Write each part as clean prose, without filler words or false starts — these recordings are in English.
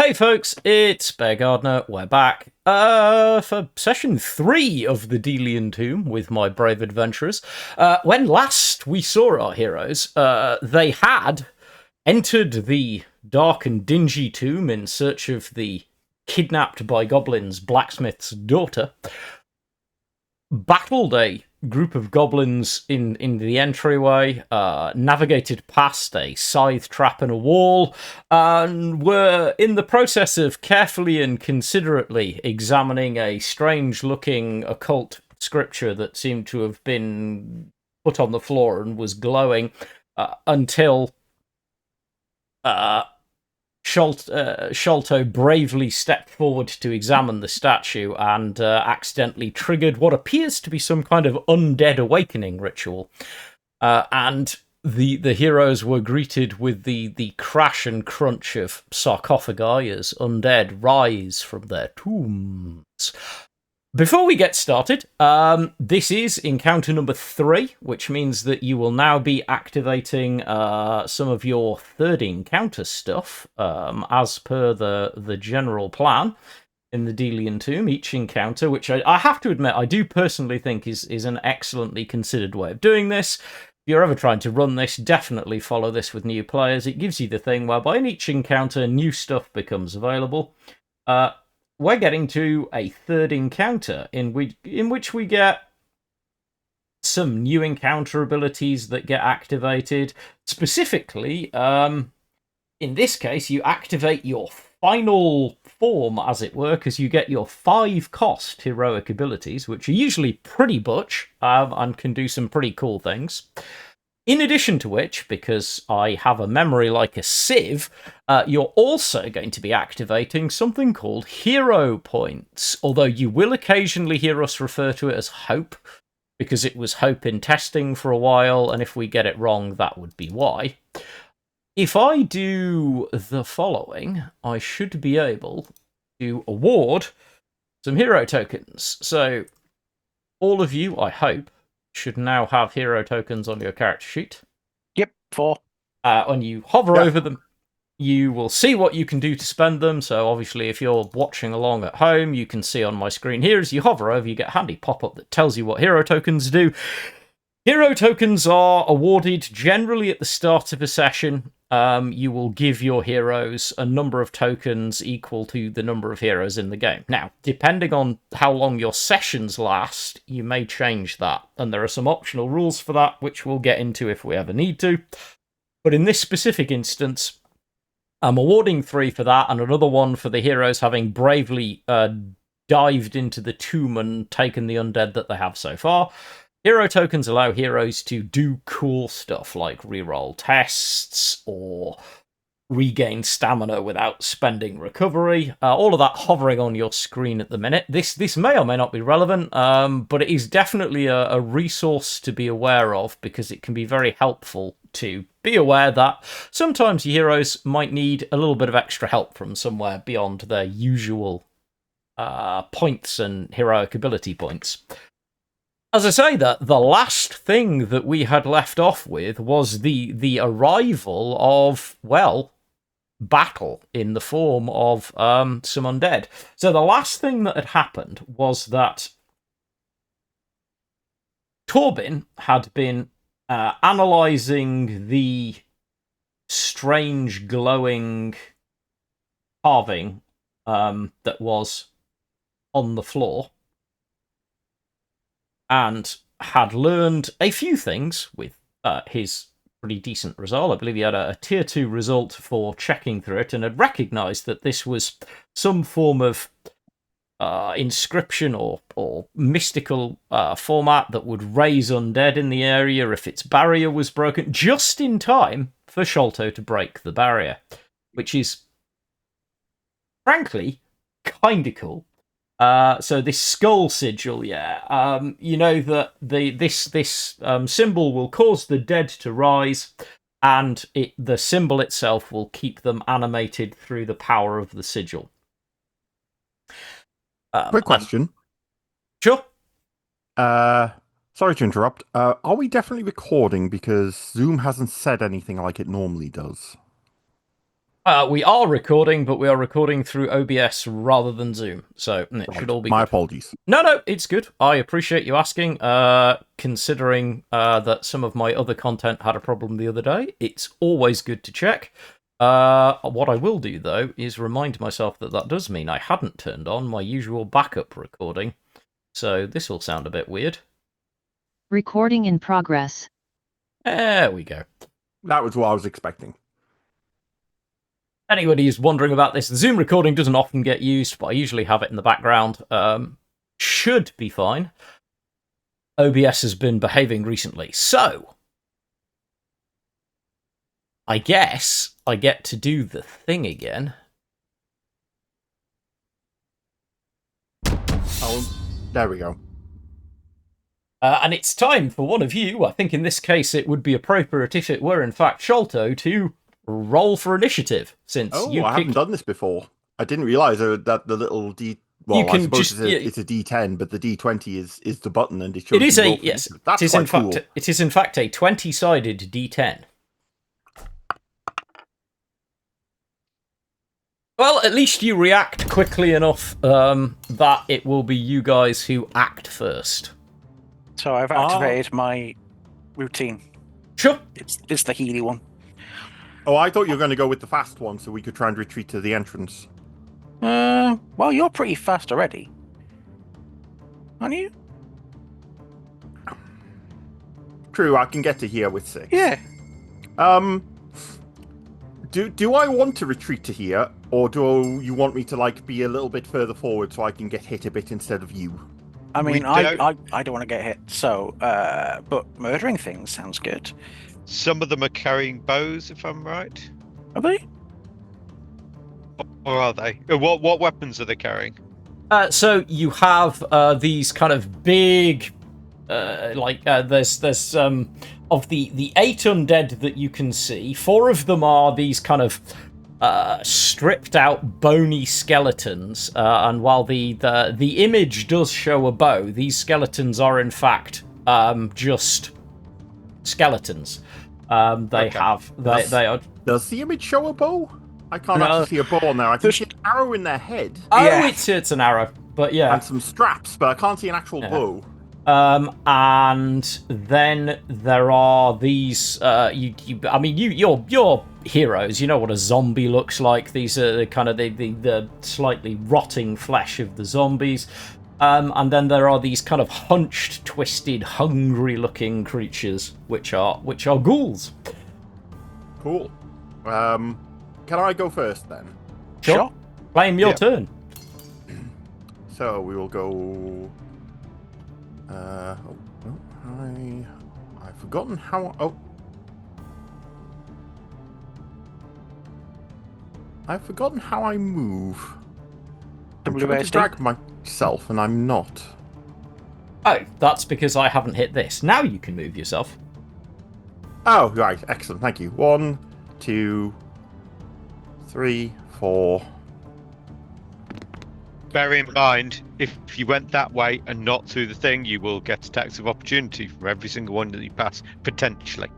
Hey folks, it's Bear Gardner. We're back for session 3 of the Delian Tomb with my brave adventurers. When last we saw our heroes, they had entered the dark and dingy tomb in search of the kidnapped by goblins blacksmith's daughter, battled a group of goblins in the entryway, navigated past a scythe trap and a wall, and were in the process of carefully and considerately examining a strange-looking occult scripture that seemed to have been put on the floor and was glowing until Sholto bravely stepped forward to examine the statue and accidentally triggered what appears to be some kind of undead awakening ritual. And the heroes were greeted with the crash and crunch of sarcophagi as undead rise from their tombs. Before we get started, this is encounter number 3, which means that you will now be activating some of your third encounter stuff as per the general plan in the Delian Tomb. Each encounter, which I have to admit I do personally think is an excellently considered way of doing this. If you're ever trying to run this, definitely follow this with new players. It gives you the thing whereby in each encounter new stuff becomes available. We're getting to a third encounter in which we get some new encounter abilities that get activated. Specifically, in this case, you activate your final form, as it were, because you get your 5-cost heroic abilities, which are usually pretty butch and can do some pretty cool things. In addition to which, because I have a memory like a sieve, you're also going to be activating something called hero points, although you will occasionally hear us refer to it as hope, because it was hope in testing for a while, and if we get it wrong, that would be why. If I do the following, I should be able to award some hero tokens. So, all of you, I hope, should now have hero tokens on your character sheet. Yep, 4. When you hover over them, you will see what you can do to spend them. So obviously, if you're watching along at home, you can see on my screen here, as you hover over, you get a handy pop-up that tells you what hero tokens do. Hero tokens are awarded generally at the start of a session. You will give your heroes a number of tokens equal to the number of heroes in the game. Now, depending on how long your sessions last, you may change that. And there are some optional rules for that, which we'll get into if we ever need to. But in this specific instance, I'm awarding 3 for that, and another 1 for the heroes having bravely dived into the tomb and taken the undead that they have so far. Hero tokens allow heroes to do cool stuff like reroll tests or regain stamina without spending recovery. All of that hovering on your screen at the minute. This may or may not be relevant, but it is definitely a resource to be aware of because it can be very helpful to be aware that sometimes your heroes might need a little bit of extra help from somewhere beyond their usual points and heroic ability points. As I say, that the last thing that we had left off with was the arrival of, well, battle in the form of some undead. So the last thing that had happened was that Torben had been analysing the strange glowing carving that was on the floor, and had learned a few things with his pretty decent result. I believe he had a tier 2 result for checking through it, and had recognised that this was some form of inscription or mystical format that would raise undead in the area if its barrier was broken, just in time for Sholto to break the barrier, which is, frankly, kind of cool. So this skull sigil, you know that this symbol will cause the dead to rise, and the symbol itself will keep them animated through the power of the sigil. Quick question. Sure. Sorry to interrupt. Are we definitely recording because Zoom hasn't said anything like it normally does? We are recording, but we are recording through OBS rather than Zoom, so it should all be My good. apologies. No, it's good. I appreciate you asking. Considering that some of my other content had a problem the other day, it's always good to check. What I will do, though, is remind myself that does mean I hadn't turned on my usual backup recording, so this will sound a bit weird. Recording in progress. There we go. That was what I was expecting. Anybody who's wondering about this, the Zoom recording doesn't often get used, but I usually have it in the background. Should be fine. OBS has been behaving recently, so I guess I get to do the thing again. Oh, there we go. And it's time for one of you, I think in this case it would be appropriate if it were in fact Sholto, to roll for initiative, since you haven't done this before. I didn't realise that the little D... Well, You can I suppose just- it's a D10, but the D20 is the button, and it shows It is you a roll for yes. initiative. That's it is quite in fact cool. it is in fact a 20-sided D10. Well, at least you react quickly enough that it will be you guys who act first. So I've activated my routine. Sure. It's the Healy one. Oh, I thought you were going to go with the fast one, so we could try and retreat to the entrance. Well, you're pretty fast already, aren't you? True, I can get to here with 6. Yeah. Do I want to retreat to here, or do you want me to like be a little bit further forward so I can get hit a bit instead of you? I mean, I don't want to get hit, so but murdering things sounds good. Some of them are carrying bows, if I'm right. Are they? Or are they? What weapons are they carrying? So you have these kind of big, there's of the 8 undead that you can see, 4 of them are these kind of stripped out bony skeletons, and while the image does show a bow, these skeletons are in fact just skeletons. They are. Does the image show a bow? I can't No. actually see a bow on there. I can see an arrow in their head Oh, Yeah. it's an arrow, but yeah. and some straps, but I can't see an actual Yeah. bow. And then there are these. You're heroes. You know what a zombie looks like. These are the kind of the slightly rotting flesh of the zombies. And then there are these kind of hunched, twisted, hungry-looking creatures, which are ghouls. Cool. Can I go first then? Sure. Claim your Yeah. turn. So we will go. I've forgotten how. I've forgotten how I move. I'm trying to WASD? drag myself, and I'm not. Oh, that's because I haven't hit this. Now you can move yourself. Oh, right. Excellent. Thank you. 1, 2, 3, 4. Bear in mind, if you went that way and not through the thing, you will get attacks of opportunity from every single one that you pass, potentially.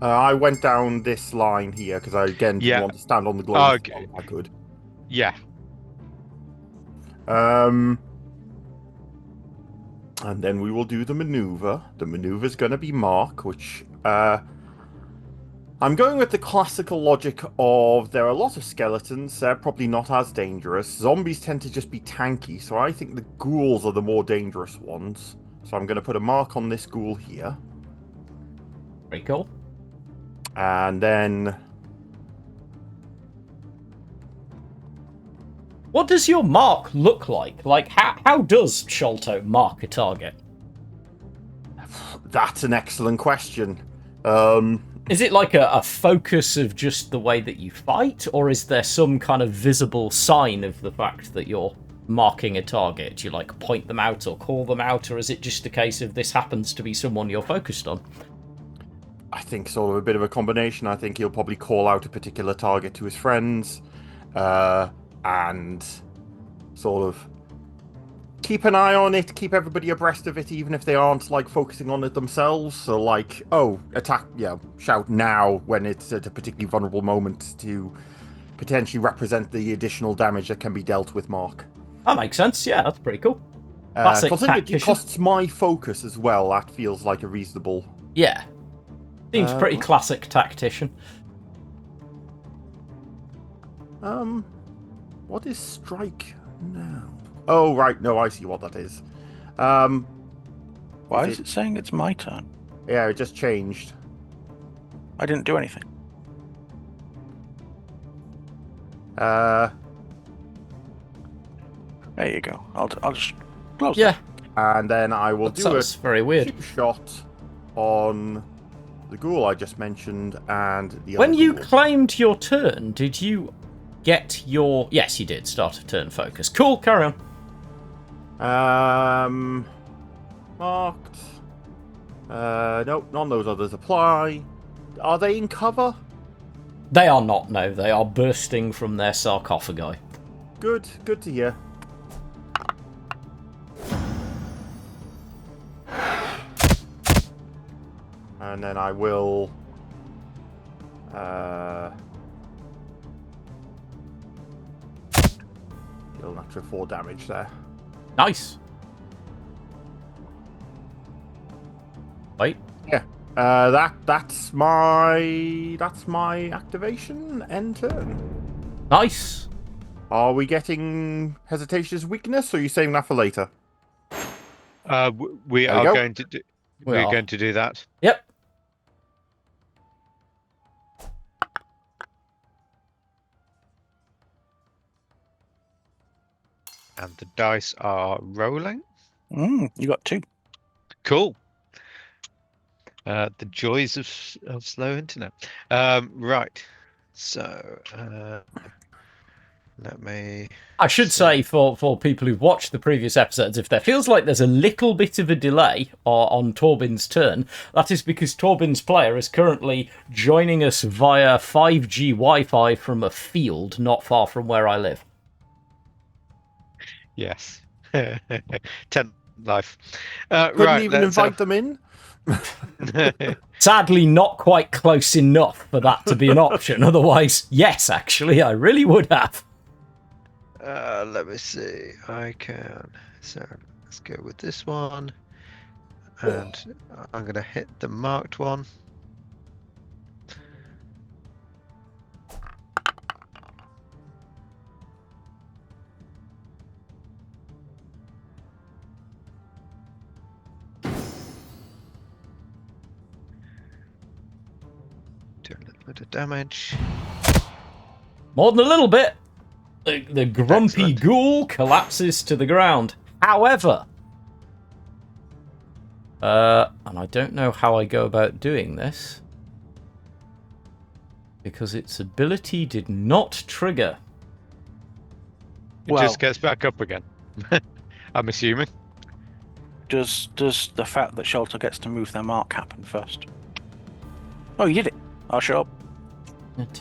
I went down this line here because I again didn't want to stand on the globe. Oh, okay. If I could. Yeah. And then we will do the maneuver. The maneuver's going to be Mark, which I'm going with the classical logic of there are a lot of skeletons. They're probably not as dangerous. Zombies tend to just be tanky, so I think the ghouls are the more dangerous ones. So I'm going to put a mark on this ghoul here. Very cool. And then... What does your mark look like? Like, how does Sholto mark a target? That's an excellent question. Is it like a focus of just the way that you fight, or is there some kind of visible sign of the fact that you're marking a target? Do you like point them out or call them out, or is it just a case of this happens to be someone you're focused on? I think sort of a bit of a combination. I think he'll probably call out a particular target to his friends, and sort of keep an eye on it, keep everybody abreast of it, even if they aren't like focusing on it themselves. So like, oh, attack, shout now when it's at a particularly vulnerable moment to potentially represent the additional damage that can be dealt with Mark. That makes sense. Yeah, that's pretty cool. Classic Considering it tactician. costs my focus as well, that feels like a reasonable... Yeah. Seems pretty classic tactician. What is strike now? Oh, right. No, I see what that is. Why is it saying it's my turn? Yeah, it just changed. I didn't do anything. Uh, There you go. I'll just close Yeah. and then I will do a That's very weird. cheap shot on the ghoul I just mentioned and the When other you ghoul. claimed your turn, did you get your... Yes, you did. Start a turn focus. Cool, carry on. Marked. Nope, none of those others apply. Are they in cover? They are not, no. They are bursting from their sarcophagi. Good to hear. And then I will... deal an extra 4 damage there. Nice. Wait. Yeah. That's my activation end turn. Nice. Are we getting Hesitation's weakness, or are you saving that for later? We There you are go. going to do. We We're are. going to do that. Yep. And the dice are rolling. You got 2. Cool. The joys of slow internet. Right. So let me. I should say for people who've watched the previous episodes, if there feels like there's a little bit of a delay on Torbin's turn, that is because Torbin's player is currently joining us via 5G Wi-Fi from a field not far from where I live. Yes. 10th life. Couldn't Right. even invite them in. Sadly, not quite close enough for that to be an option. Otherwise, yes, actually, I really would have. Let me see. I can. So let's go with this one. And I'm going to hit the marked one. Do a little bit of damage. More than a little bit. The grumpy Excellent. ghoul collapses to the ground. However, and I don't know how I go about doing this, because its ability did not trigger. It Well- just gets back up again. I'm assuming. Does the fact that Shelter gets to move their mark happen first? Oh, you did it. I'll show up. I've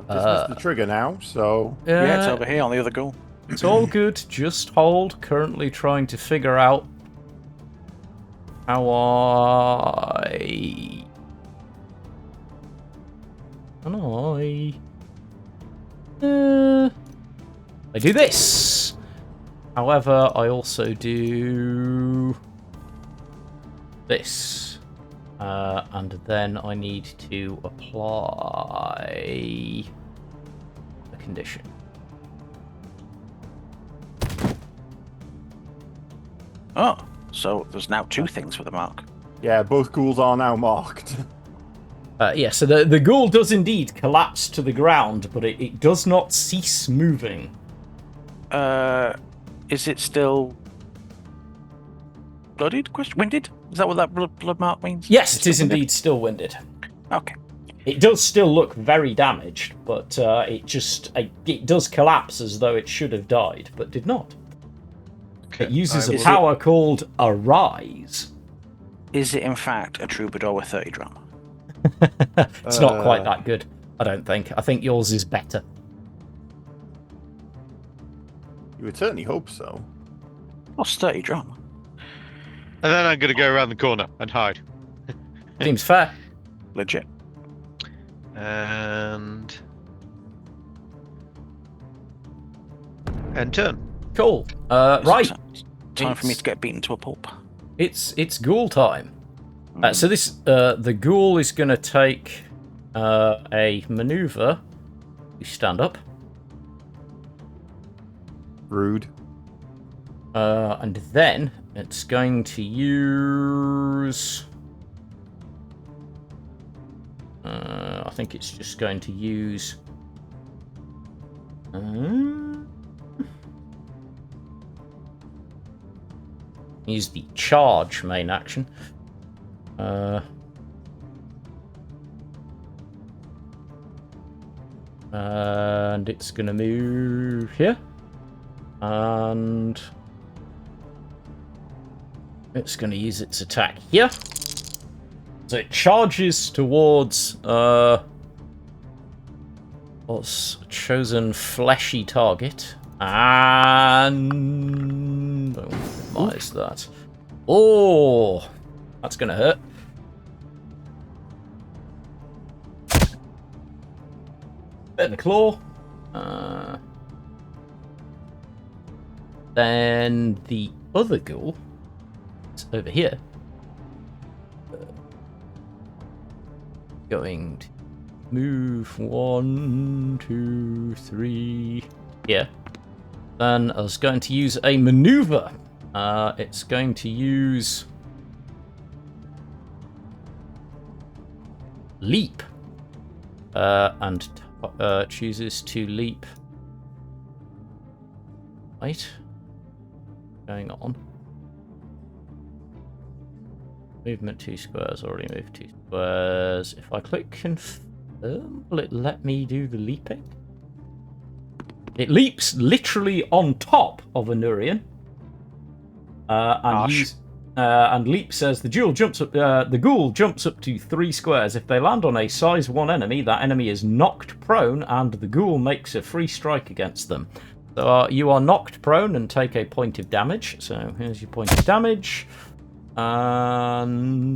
dismissed the trigger now, so... Yeah, it's over here on the other goal. It's all good. Just hold. Currently trying to figure out how I do this. However, I also do this. And then I need to apply a condition. Oh, so there's now 2 things for the mark. Yeah, both ghouls are now marked. Yeah, so the ghoul does indeed collapse to the ground, but it does not cease moving. Is it still bloodied? Winded? Is that what that blood mark means? Yes, it Still is winded? indeed still winded. Okay. It does still look very damaged, but it does collapse as though it should have died, but did not. Okay, It uses I a will- power called Arise. Is it in fact a troubadour with 30 drama? It's not quite that good, I don't think. I think yours is better. You would certainly hope so. What's 30 drama? And then I'm going to go around the corner and hide. Seems fair. Legit. and end turn. Cool. Right. Time for me It's- to get beaten to a pulp. It's ghoul time. So this the ghoul is going to take a maneuver. You stand up. Rude. And then it's going to use... I think it's just going to use... use the charge main action. And it's going to move here. And it's going to use its attack here. So it charges towards what's chosen fleshy target. And what is that? Oh, that's going to hurt. Bit of the claw. Then the other ghoul is over here. Going to move 1, 2, 3 here. Then I was going to use a maneuver. It's going to use leap. And chooses to leap. Wait. Going on. Movement 2 squares, already moved 2 squares. If I click confirm, will it let me do the leaping? It leaps literally on top of a Nurian. And leap says the ghoul jumps up. The ghoul jumps up to 3 squares. If they land on a size 1 enemy, that enemy is knocked prone, and the ghoul makes a free strike against them. So you are knocked prone and take a point of damage. So here's your point of damage, and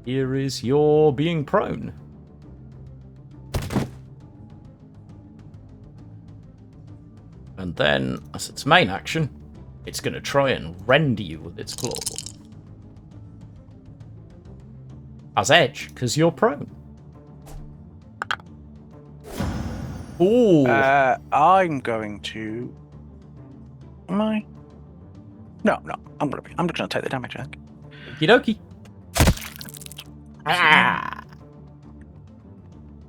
here is your being prone. And then, as its main action, it's going to try and rend you with its claw. As edge, because you're prone. Ooh. I'm going to... Am I? No. I'm just going to take the damage, I think. Okie dokie. Ah.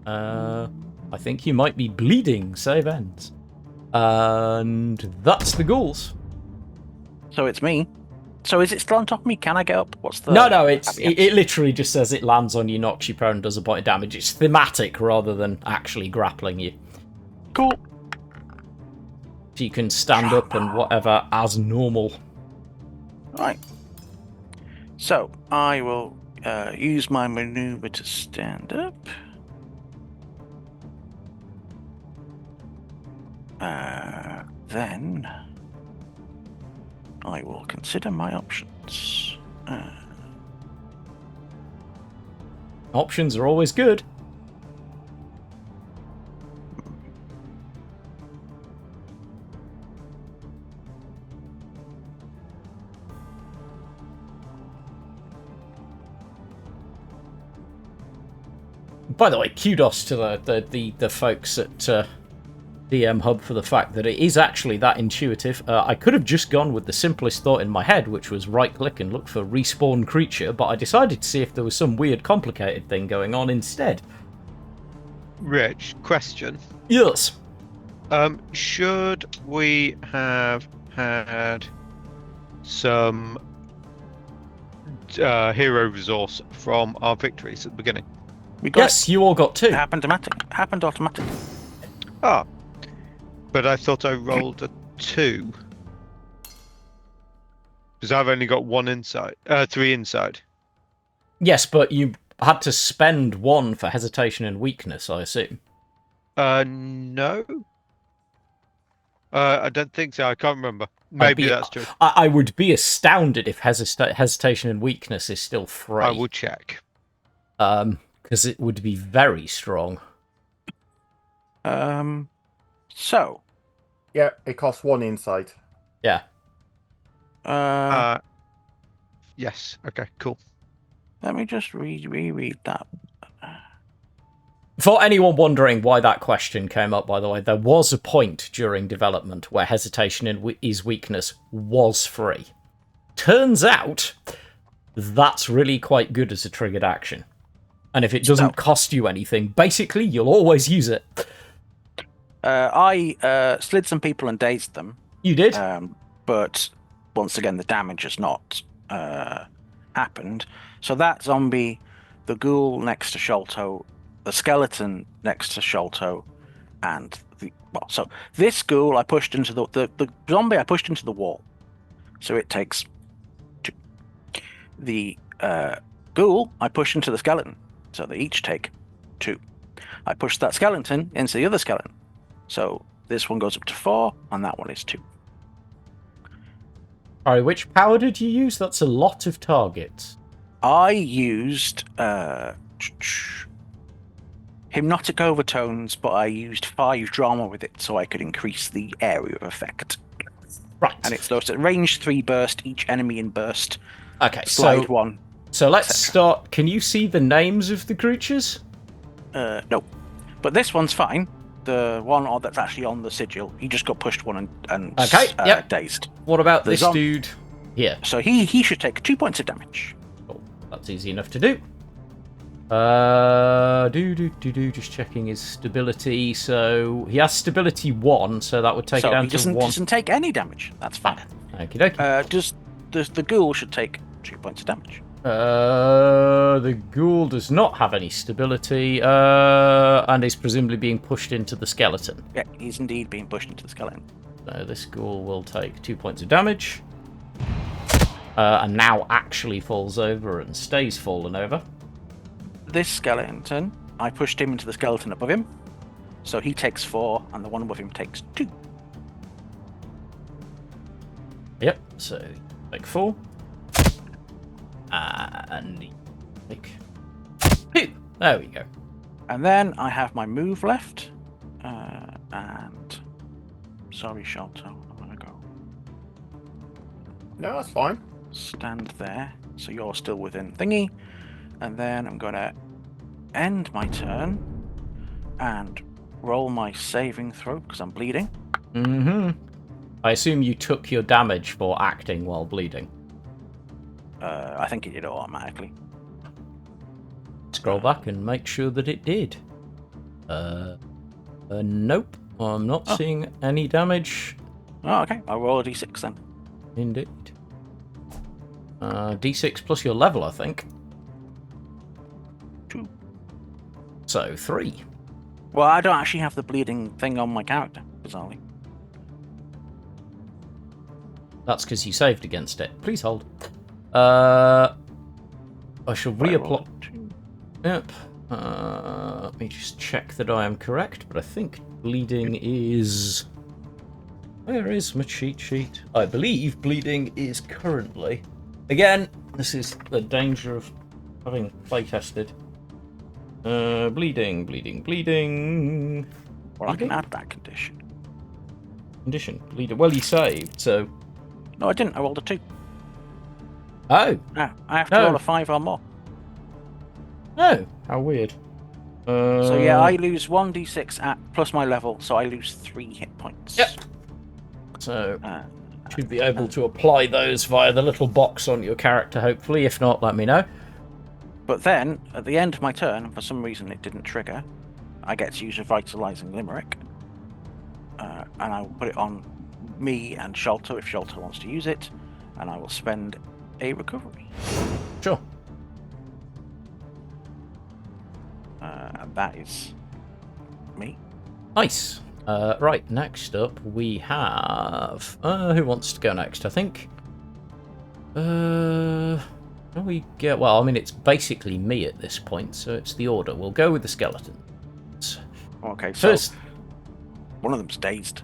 I think you might be bleeding. Save ends. And that's the ghouls. So it's me. So is it still on top of me? Can I get up? What's the... No, it literally just says it lands on you, knocks you prone, does a point of damage. It's thematic rather than actually grappling you. Cool. So you can stand up and whatever as normal. Right. So I will use my maneuver to stand up. Then I will consider my options. Options are always good. By the way, kudos to the folks at DM Hub for the fact that it is actually that intuitive. I could have just gone with the simplest thought in my head, which was right-click and look for respawn creature, but I decided to see if there was some weird complicated thing going on instead. Rich, question. Yes. Should we have had some hero resource from our victories at the beginning? We got Yes, you all got 2. it. Happened automatic. Ah, but I thought I rolled a 2 because I've only got 1 inside, 3 inside. Yes, but you had to spend 1 for hesitation and weakness, I assume. No. I don't think so. I can't remember. Maybe that's true. I would be astounded if hesitation and weakness is still free. I will check. because it would be very strong. So, Yeah, it costs 1 insight. Yeah. Yes. Okay. Cool. Let me just reread that. For anyone wondering why that question came up, by the way, there was a point during development where hesitation is weakness was free. Turns out, that's really quite good as a triggered action. And if it doesn't cost you anything, basically, you'll always use it. I slid some people and dazed them. You did? But once again, the damage has not happened. So that zombie, the ghoul next to Sholto, the skeleton next to Sholto, and so this ghoul I pushed into the zombie I pushed into the wall. So it takes 2. The ghoul I pushed into the skeleton. So they each take 2. I pushed that skeleton into the other skeleton. So this one goes up to 4, and that one is 2. Sorry, which power did you use? That's a lot of targets. I used hypnotic overtones, but I used 5 drama with it so I could increase the area of effect. Right. And it's those at range 3 burst, each enemy in burst. Okay, slide 1. So let's start. Can you see the names of the creatures? No. But this one's fine. The one that's actually on the sigil, he just got pushed 1 and dazed. What about this dude here? So he should take 2 points of damage. Cool. That's easy enough to do. Just checking his stability. So he has stability 1, so that would take it down to 1. He doesn't take any damage. That's fine. Okie dokie. The ghoul should take 2 points of damage. The ghoul does not have any stability, and is presumably being pushed into the skeleton. Yeah, he's indeed being pushed into the skeleton. So this ghoul will take 2 points of damage, and now actually falls over and stays fallen over. This skeleton, I pushed him into the skeleton above him, so he takes 4, and the one above him takes 2. Yep, so take 4. And take 2. There we go. And then I have my move left. And sorry, Sholto, I'm gonna go. No, that's fine. Stand there, so you're still within thingy. And then I'm gonna end my turn and roll my saving throw because I'm bleeding. Mm-hmm. I assume you took your damage for acting while bleeding. I think it did automatically. Scroll back and make sure that it did. Nope. I'm not seeing any damage. Oh, okay. I'll roll a d6 then. Indeed. D6 plus your level, I think. 2. So 3. Well, I don't actually have the bleeding thing on my character, bizarrely. That's because you saved against it. Please hold. I shall reapply. Yep. Let me just check that I am correct, but I think bleeding is... Where is my cheat sheet? I believe bleeding is currently... Again, this is the danger of having playtested. Bleeding. Well, I can add that condition. Bleeding. Well, you saved, so... No, I didn't. I rolled a 2. Oh. No, I have to roll a 5 or more. Oh, how weird. So yeah, I lose 1d6 at plus my level, so I lose 3 hit points. Yep. So, should be able to apply those via the little box on your character, hopefully. If not, let me know. But then, at the end of my turn, for some reason it didn't trigger, I get to use a Vitalizing Limerick. And I will put it on me and Sholto if Sholto wants to use it, and I will spend a recovery. Sure. And that is me. Nice. Right, next up we have... who wants to go next, I think? We get... Well, I mean, it's basically me at this point, so it's the order. We'll go with the skeletons. Okay, so First... one of them's dazed.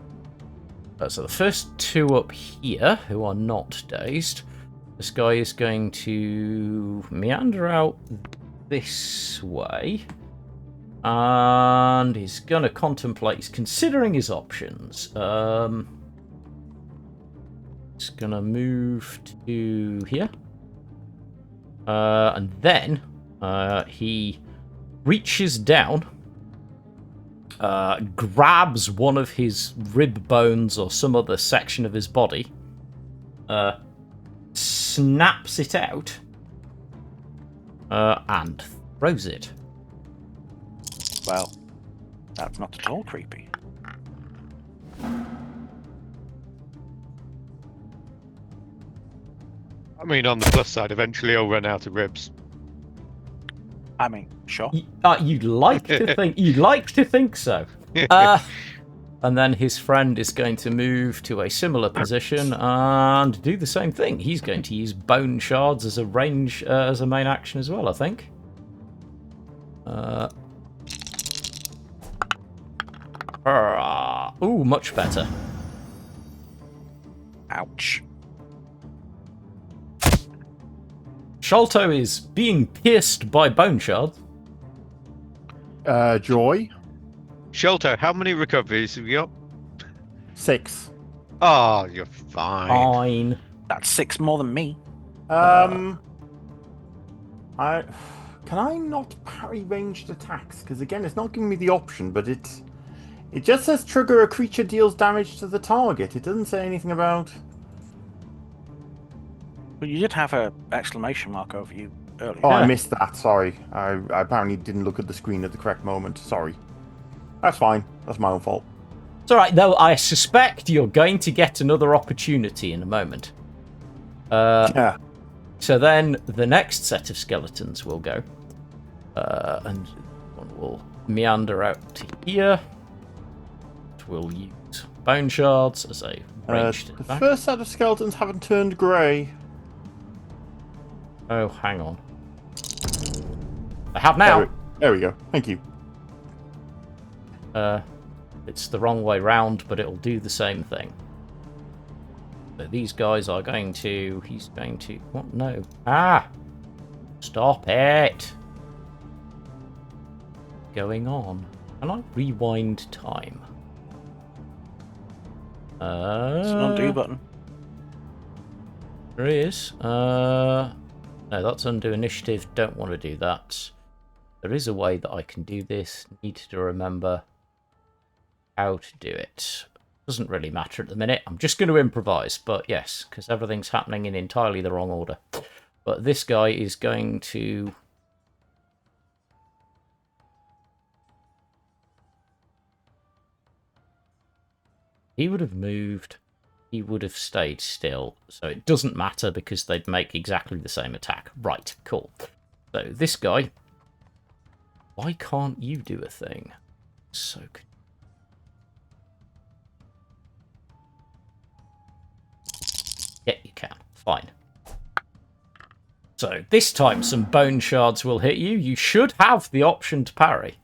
So the first 2 up here, who are not dazed, this guy is going to meander out this way. And he's going to contemplate. He's considering his options. He's going to move to here. And then he reaches down, grabs one of his rib bones or some other section of his body, snaps it out, and throws it. Well, that's not at all creepy. I mean, on the plus side, eventually he'll run out of ribs. I mean, sure. You'd like to think. You'd like to think so. And then his friend is going to move to a similar position and do the same thing. He's going to use bone shards as a range as a main action as well, I think. Ooh, much better. Ouch. Sholto is being pierced by bone shards. Joy. Sholto, how many recoveries have you got? 6. Oh, you're fine. Fine. That's 6 more than me. Can I not parry ranged attacks? Because again, it's not giving me the option, but it just says trigger a creature deals damage to the target. It doesn't say anything about. Well, you did have a exclamation mark over you earlier. Oh, Yeah. I missed that. Sorry, I apparently didn't look at the screen at the correct moment. Sorry. That's fine. That's my own fault. It's alright, though. I suspect you're going to get another opportunity in a moment. Yeah. So then the next set of skeletons will go. And one will meander out to here. We'll use bone shards as a ranged The attack. first set of skeletons haven't turned grey. Oh, hang on. I have now. There we go. Thank you. It's the wrong way round, but it'll do the same thing. So these guys are going to... He's going to... What? No. Ah! Stop it! Going on. Can I rewind time? It's an undo button. There is. No, that's undo initiative. Don't want to do that. There is a way that I can do this. Need to remember how to do it. Doesn't really matter at the minute. I'm just going to improvise, but yes, because everything's happening in entirely the wrong order. But this guy is going to... He would have moved. He would have stayed still. So it doesn't matter because they'd make exactly the same attack. Right, cool. So this guy... Why can't you do a thing? So... Yeah, you can. Fine. So this time some bone shards will hit you. You should have the option to parry.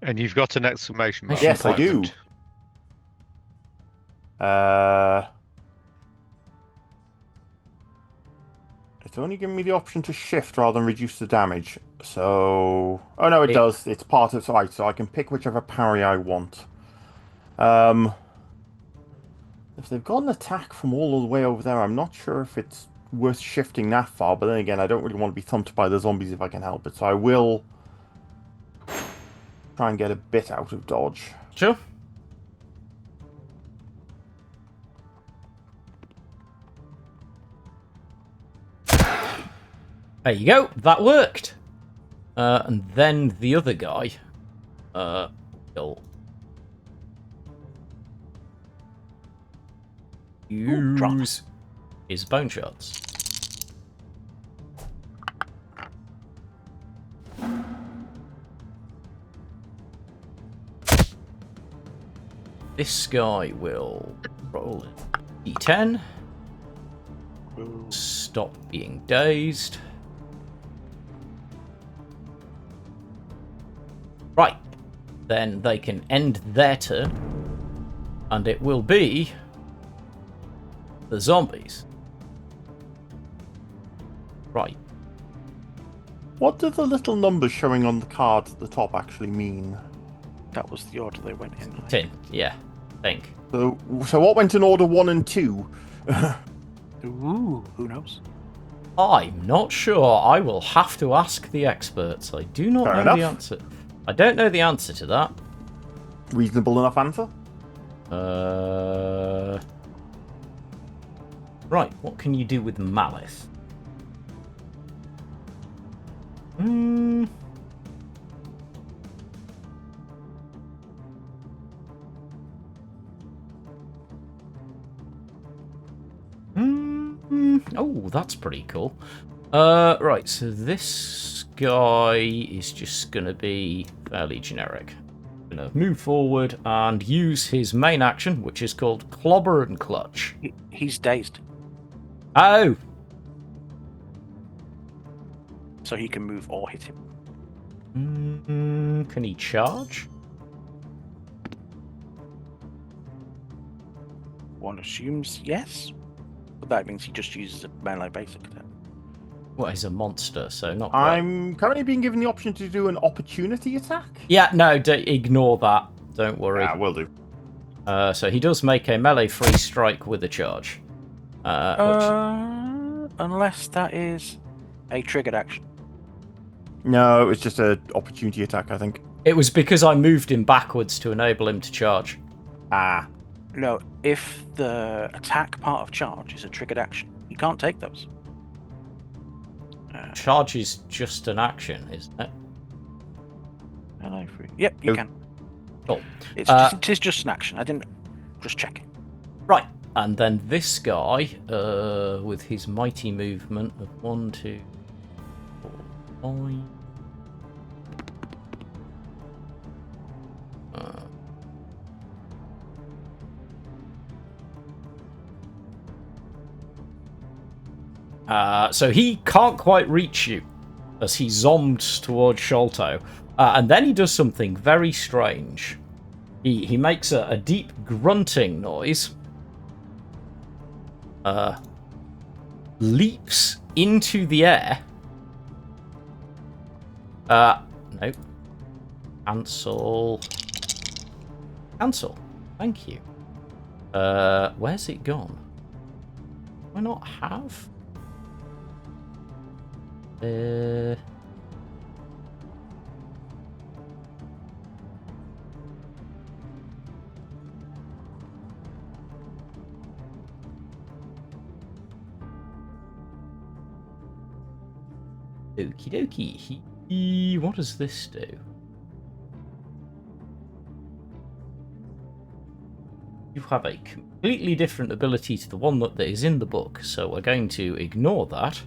And you've got an exclamation mark. Yes, I do. It's only giving me the option to shift rather than reduce the damage. So... Oh, no, it does. It's part of... Right, so I can pick whichever parry I want. If they've got an attack from all the way over there, I'm not sure if it's worth shifting that far. But then again, I don't really want to be thumped by the zombies if I can help it. So I will try and get a bit out of dodge. Sure. There you go. That worked. And then the other guy will use his bone shards. This guy will roll a d10. Stop being dazed. Right. Then they can end their turn. And it will be the zombies. Right. What do the little numbers showing on the cards at the top actually mean? That was the order they went in. 10. Yeah. Think. So what went in order 1 and 2? Ooh, who knows? I'm not sure. I will have to ask the experts. I do not Fair know enough. the answer. I don't know the answer to that. Reasonable enough answer? Right, what can you do with malice? Hmm. Oh, that's pretty cool. Right, so this guy is just gonna be fairly generic. Gonna move forward and use his main action, which is called Clobber and Clutch. He's dazed, Oh! so he can move or hit him. Can he charge? One assumes yes, but that means he just uses a melee basic attack. Well, he's a monster, so not quite. I'm currently being given the option to do an opportunity attack. Yeah, no, ignore that. Don't worry. Yeah, will do. So he does make a melee free strike with a charge. Unless that is a triggered action. No, it was just an opportunity attack, I think. It was because I moved him backwards to enable him to charge. Ah. No, if the attack part of charge is a triggered action, you can't take those. Charge is just an action, isn't it? Melee free. Yep, you Oh. can. Cool. It is just an action. I didn't just check it. Right, and then this guy, with his mighty movement of 1, 2, 4, 5. So he can't quite reach you as he zombies towards Sholto. And then he does something very strange. He makes a deep grunting noise. Leaps into the air. Nope. Cancel. Cancel. Thank you. Where's it gone? Why not have? Okie dokie. What does this do? You have a completely different ability to the one that is in the book, so we're going to ignore that.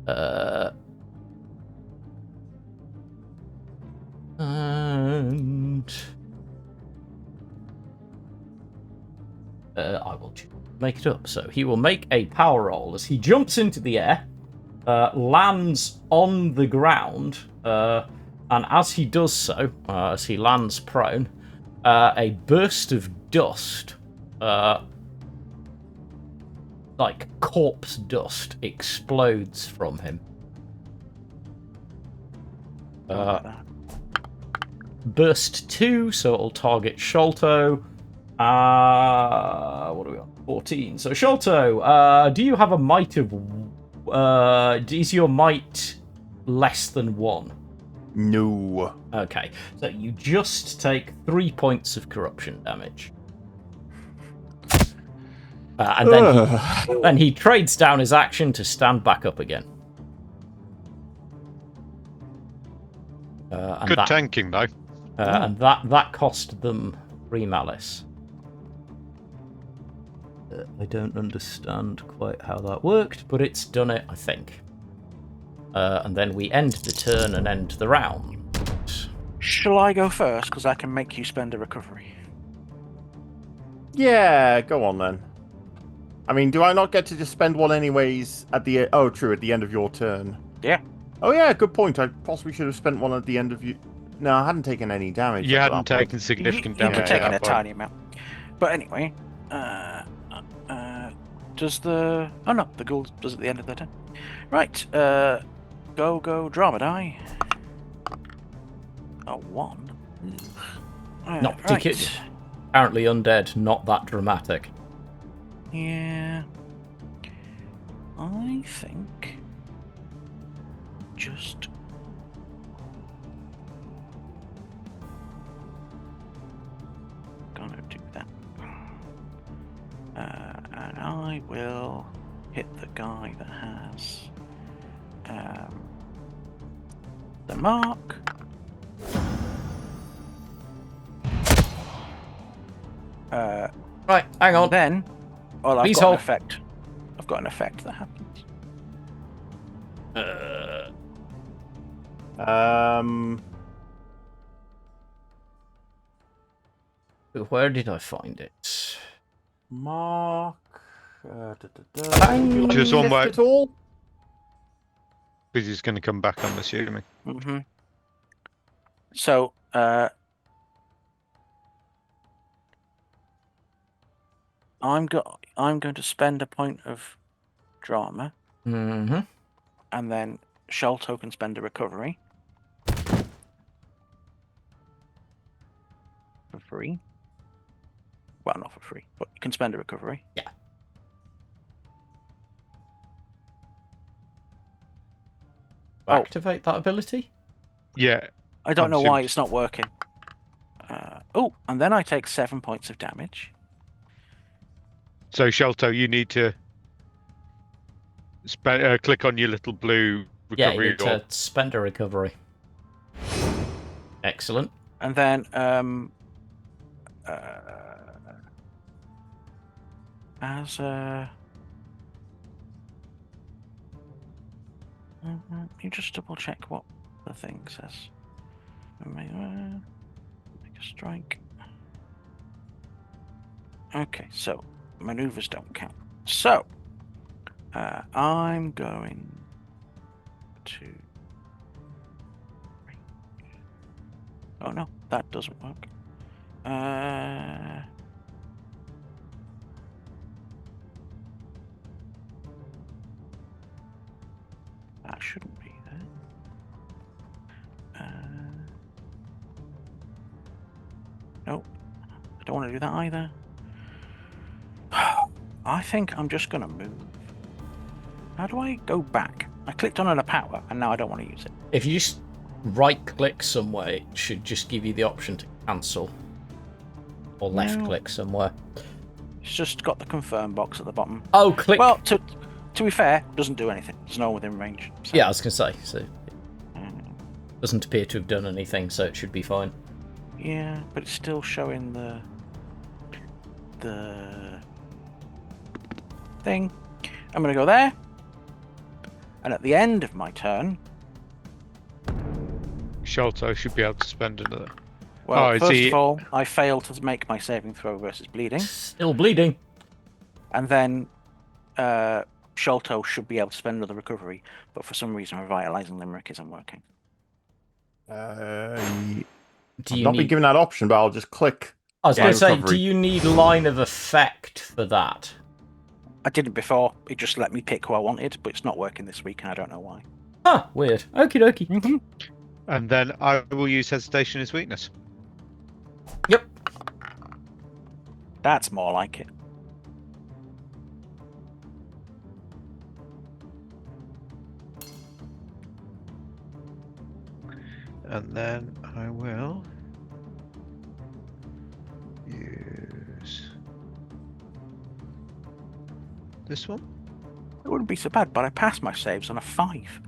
And I will make it up. So he will make a power roll as he jumps into the air, lands on the ground, and as he does so, as he lands prone, a burst of dust, like corpse dust, explodes from him. Burst 2, so it'll target Sholto. What do we got? 14. So Sholto, do you have a might of... is your might less than 1? No. Okay, so you just take 3 points of corruption damage. And then he trades down his action to stand back up again. Good tanking, though. And that cost them 3 malice. I don't understand quite how that worked, but it's done it, I think. And then we end the turn and end the round. Shall I go first? Because I can make you spend a recovery. Yeah, go on then. I mean, do I not get to just spend one anyways at the... Oh, true, at the end of your turn. Yeah. Oh, yeah, good point. I possibly should have spent one at the end of you... No, I hadn't taken any damage. You at hadn't that point. taken significant You've damage. taken at a that point. tiny amount. But anyway, Does the... Oh no, the ghoul does at the end of the turn. Right, go, drama die. A 1. Not particularly. Apparently undead, not that dramatic. Yeah. I think... Just... Gonna do that. And I will hit the guy that has the mark. Right, hang on. Then, well, I've Please got hold. an effect. I've got an effect that happens. Where did I find it? Mark. Bang. Just one way. At all? Because he's going to come back, I'm assuming. Mm-hmm. So, I'm going to spend a point of drama, Mm-hmm. and then Sholto can spend a recovery for free. Well, not for free, but you can spend a recovery. Yeah. Activate that ability? Yeah. I don't I'm know why assuming- it's not working. Oh, and then I take 7 points of damage. So, Shelto, you need to click on your little blue Yeah, you recovery need to spend a recovery. Excellent. And then, as you just double check what the thing says. Make a strike. Okay, so maneuvers don't count. So I'm going to. Oh no, that doesn't work. That shouldn't be there. Nope. I don't want to do that either. I think I'm just going to move. How do I go back? I clicked on a power and now I don't want to use it. If you just right-click somewhere, it should just give you the option to cancel. Or left-click somewhere. It's just got the confirm box at the bottom. Oh, click... Well, to be fair, it doesn't do anything. There's no one within range. So. Yeah, I was going to say, so... It doesn't appear to have done anything, so it should be fine. Yeah, but it's still showing the thing. I'm going to go there. And at the end of my turn... Shelto should be able to spend another. Well, first of all, I failed to make my saving throw versus bleeding. Still bleeding. And then Sholto should be able to spend another recovery, but for some reason Revitalizing Limerick isn't working. I've Do you not been given that option, but I'll just click. I was going to say, recovery. do you need line of effect for that? I did it before. It just let me pick who I wanted, but it's not working this week, and I don't know why. Huh, weird. Okie dokie. And then I will use hesitation as weakness. Yep. That's more like it. And then I will use this one. It wouldn't be so bad, but I passed my saves on a 5.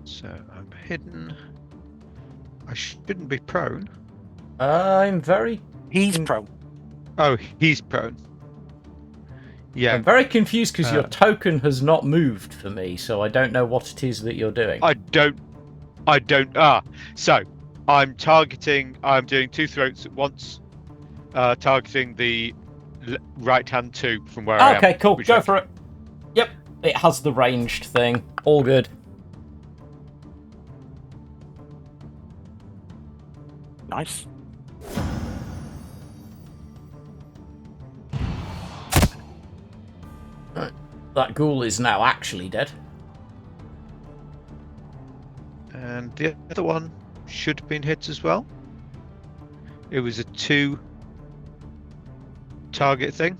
So I'm hidden. I shouldn't be prone. I'm very... He's prone. Oh, he's prone. Yeah. I'm very confused because your token has not moved for me, so I don't know what it is that you're doing. I don't. So I'm doing 2 throats at once, targeting the right hand tube from where I am. Okay, cool. Go for it. Yep, it has the ranged thing. All good. Nice. Right. That ghoul is now actually dead. And the other one should have been hit as well. It was a 2 target thing.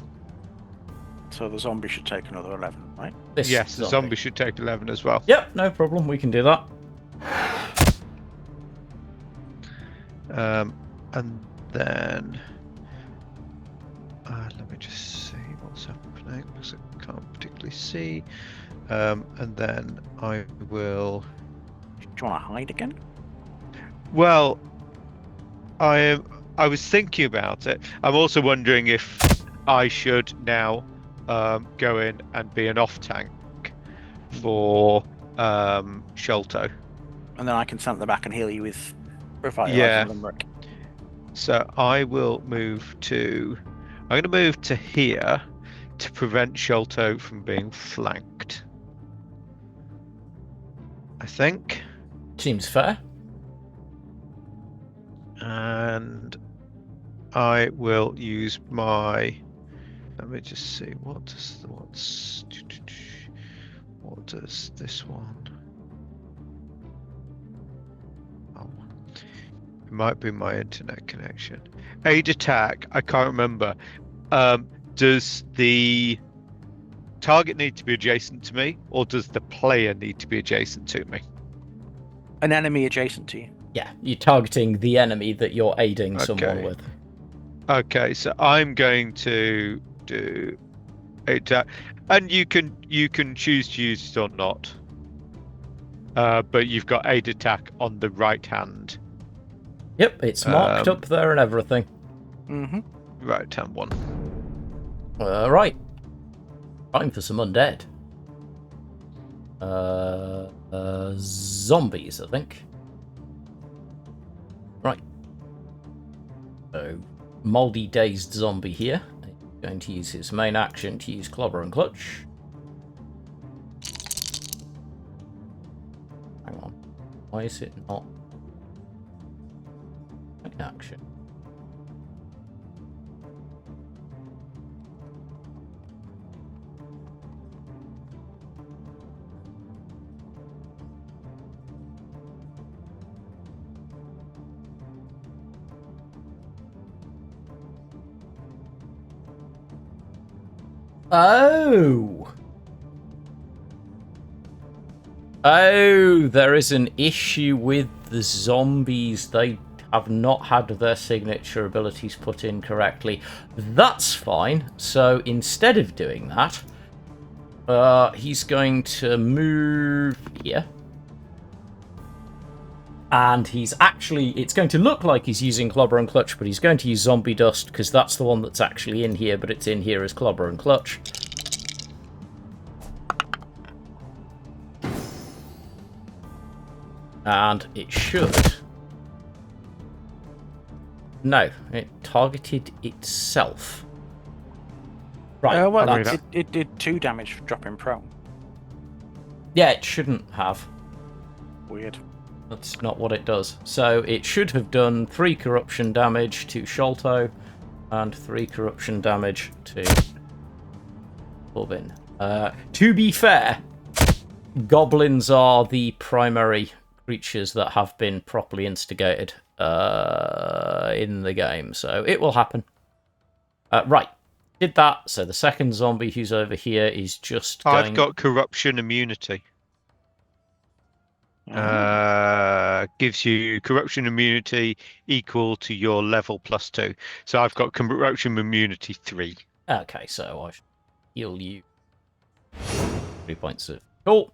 So the zombie should take another 11, right? This Yes, the zombie should take 11 as well. Yep, no problem. We can do that. And then let me just see what's happening because I can't particularly see. And then I will. Do you want to hide again? Well, I was thinking about it. I'm also wondering if I should now go in and be an off tank for Sholto. And then I can stand at the back and heal you with Revitalize Yeah. and Limerick. So I will move to. I'm going to move to here to prevent Sholto from being flanked. I think. Seems fair. And I will use my. Let me just see what does this one? Oh, it might be my internet connection. Aid attack. I can't remember. Does the target need to be adjacent to me, or does the player need to be adjacent to me? An enemy adjacent to you. Yeah, you're targeting the enemy that you're aiding someone Okay. with. Okay, so I'm going to do attack, and you can choose to use it or not. But you've got aid attack on the right hand. Yep, it's marked up there and everything. Mm-hmm. Right hand one. Right. Time for some undead. Zombies, I think. Right. So, Mouldy Dazed Zombie here. He's going to use his main action to use Clobber and Clutch. Hang on. Why is it not main action? Oh! Oh, there is an issue with the zombies. They have not had their signature abilities put in correctly. That's fine. So instead of doing that, he's going to move here. And he's actually, it's going to look like he's using Clobber and Clutch, but he's going to use Zombie Dust, because that's the one that's actually in here, but it's in here as Clobber and Clutch. And it should... No, it targeted itself. Right. Well, that's- it did 2 damage for dropping prone. Yeah, it shouldn't have. Weird. That's not what it does. So it should have done 3 corruption damage to Sholto and 3 corruption damage to Corbin. To be fair, goblins are the primary creatures that have been properly instigated in the game, so it will happen. Right, did that. So the second zombie who's over here is just going... I've got corruption immunity. Gives you corruption immunity equal to your level +2. So I've got corruption immunity 3. Okay, so I should heal you 3 points of... Cool.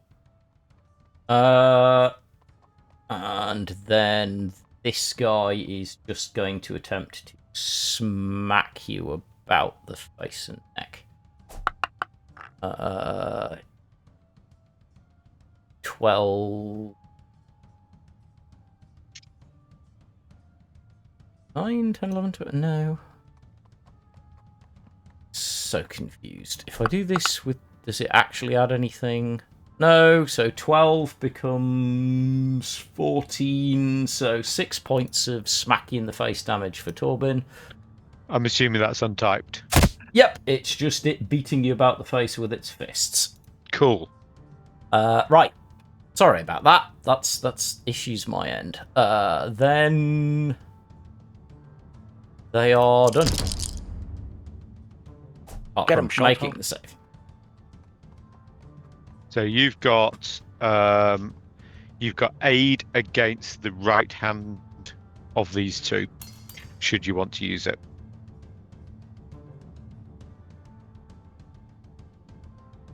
And then this guy is just going to attempt to smack you about the face and neck. 12... 9, 10, 11, 12... No. So confused. If I do this with... Does it actually add anything? No, so 12 becomes 14, so 6 points of smack you in the face damage for Torbin. I'm assuming that's untyped. Yep, it's just it beating you about the face with its fists. Cool. Right. Sorry about that. That's issues my end. Then they are done. Apart Get from 'em, Sholto. making the save. So you've got aid against the right hand of these two, should you want to use it.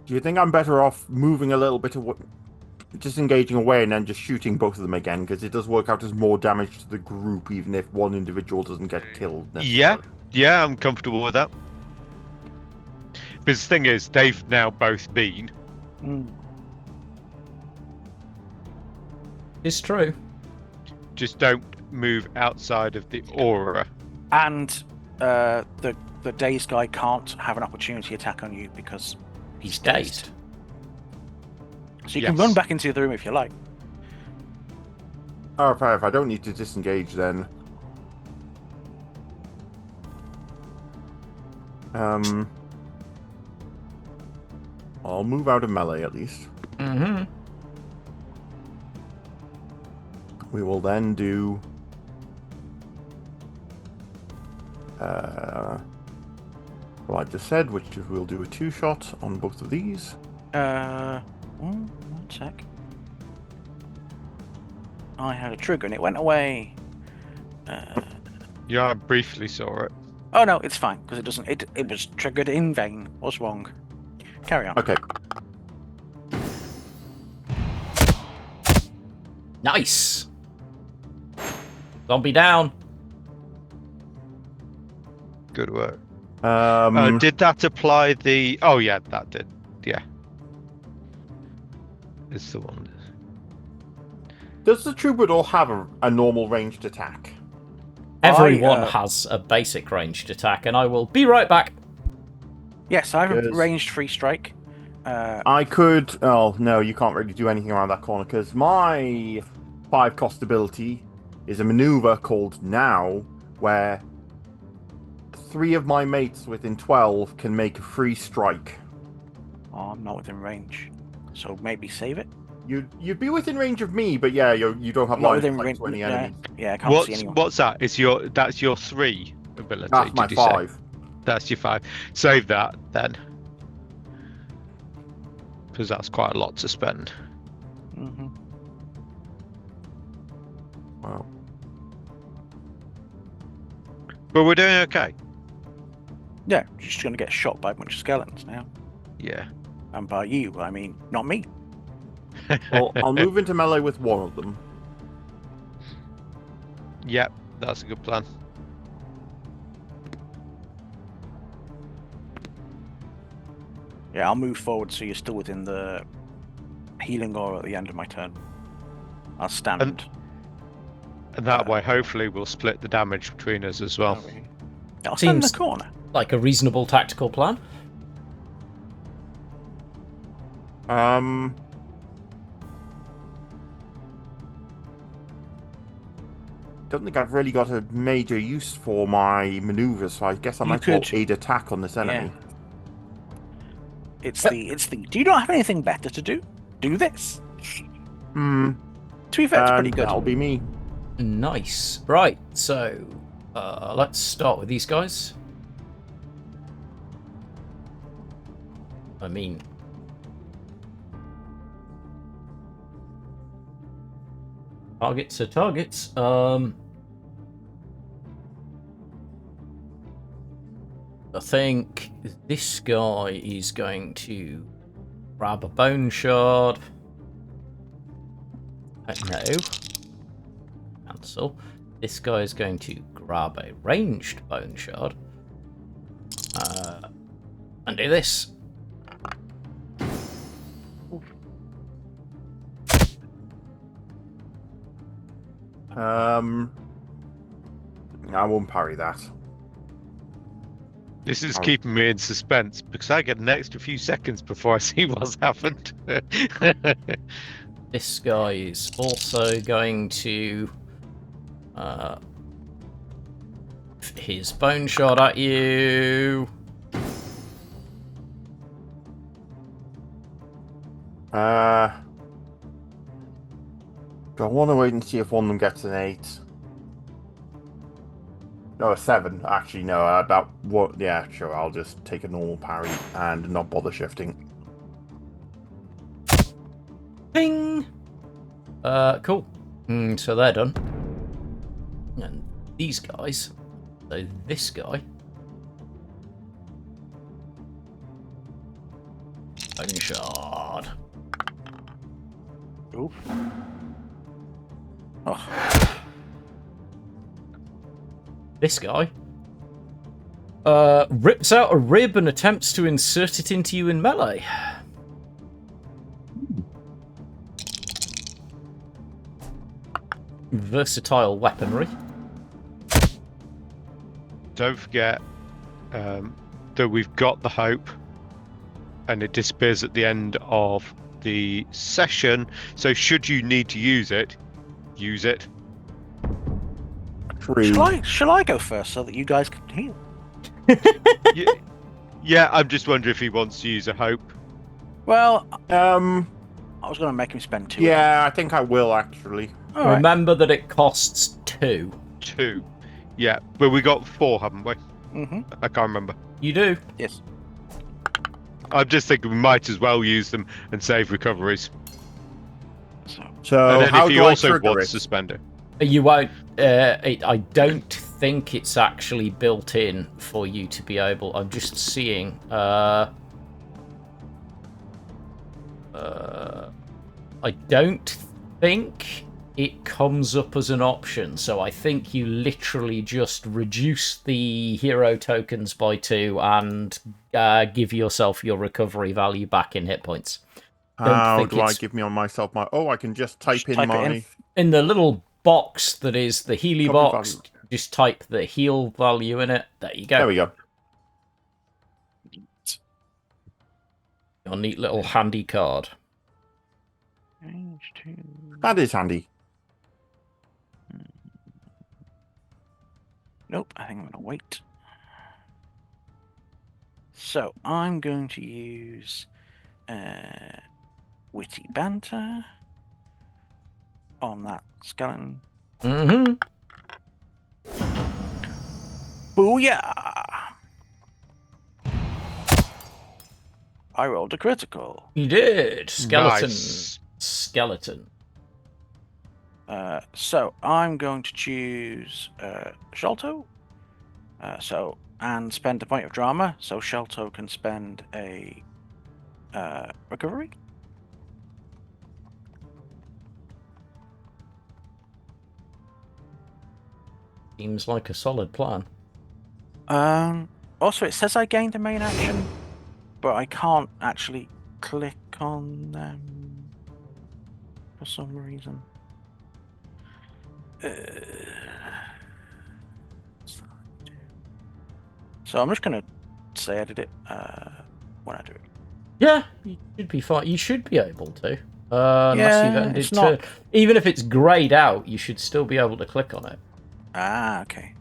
Do you think I'm better off moving a little bit disengaging away and then just shooting both of them again? Because it does work out as more damage to the group, even if one individual doesn't get killed. Yeah, I'm comfortable with that. Because the thing is, they've now both been. It's true. Just don't move outside of the aura. And the dazed guy can't have an opportunity attack on you because He's dazed. So you can Yes. run back into the room if you like. Oh, fair. If I don't need to disengage, then I'll move out of melee at least. Mm-hmm. We will then do what I just said, which is we'll do a 2-shot on both of these. One sec. I had a trigger and it went away. Yeah, I briefly saw it. Oh no, it's fine because it doesn't. It was triggered in vain. What's wrong? Carry on. Okay. Nice. Zombie down. Good work. Um, Did that apply the... Oh, yeah, that did. Yeah. It's the one. Does the troubadour have a normal ranged attack? Everyone has a basic ranged attack, and I will be right back. Yes, I have a Yes. ranged free strike. I could... Oh, no, you can't really do anything around that corner, because my 5-cost ability is a maneuver called Now, where 3 of my mates within 12 can make a free strike. Oh, I'm not within range, so maybe save it. You'd be within range of me, but yeah, you don't have Not line of within sight range. to any Yeah, enemies. yeah, I can't see anyone. What's that? That's your 3 ability. That's my did you say? 5. That's your 5. Save that then, because that's quite a lot to spend. Mm-hmm. Wow. But we're doing okay. Yeah, you're just gonna get shot by a bunch of skeletons now. Yeah. And by you, I mean not me. Well, I'll move into melee with one of them. Yep, that's a good plan. Yeah, I'll move forward so you're still within the healing aura at the end of my turn. I'll stand. And that way, hopefully, we'll split the damage between us as well. I'll stand in Seems- the corner. Like a reasonable tactical plan. Don't think I've really got a major use for my maneuvers, so I guess I You might call could- aid attack on this enemy. It's the. Do you not have anything better to do? Do this. Hmm. To be fair, it's pretty And good. that'll be me. Nice. Right, so let's start with these guys. I mean, targets are targets. I think this guy is going to grab a bone shard. No. Cancel. This guy is going to grab a ranged bone shard. And do this. I won't parry that. This is Oh. keeping me in suspense because I get an extra few seconds before I see what's happened. This guy is also going to his bone shot at you. Do I want to wait and see if one of them gets an 8? No, a 7. Actually, no. About what? Yeah, sure. I'll just take a normal parry and not bother shifting. Ping! Cool. So they're done. And these guys. So this guy. Bone shard. Oof. Oh. This guy rips out a rib and attempts to insert it into you in melee. Versatile weaponry. Don't forget that we've got the hope, and it disappears at the end of the session. So should you need to use it, use it. True. Shall I go first so that you guys can heal? Yeah, I'm just wondering if he wants to use a hope. Well, I was going to make him spend 2. Yeah, I think I will actually. All right. Remember that it costs 2. 2. Yeah, but we got 4, haven't we? Mm-hmm. I can't remember. You do. Yes. I'm just thinking we might as well use them and save recoveries. So And then how if he do I also trigger wants it? to spend it. You won't. I don't think it's actually built in for you to be able. I'm just seeing. I don't think it comes up as an option. So I think you literally just reduce the hero tokens by 2 and give yourself your recovery value back in hit points. How do I give me on myself my? Oh, I can just type in my. In the little box that is the Healy Recovery box, value. just type the heal value in it. There you go. There we go. Your neat little handy card. That is handy. Nope, I think I'm going to wait. So, I'm going to use witty banter on that skeleton. Mm-hmm. Booyah! I rolled a critical. You did. Skeleton. Nice. Skeleton. So I'm going to choose Sholto. And spend a point of drama, so Sholto can spend a recovery. Seems like a solid plan. Also, it says I gained a main action, but I can't actually click on them for some reason. So I'm just going to say I did it when I do it. Yeah, you should be fine. You should be able to. Unless you've ended it's not- turn. Even if it's grayed out, you should still be able to click on it. Ah, okay.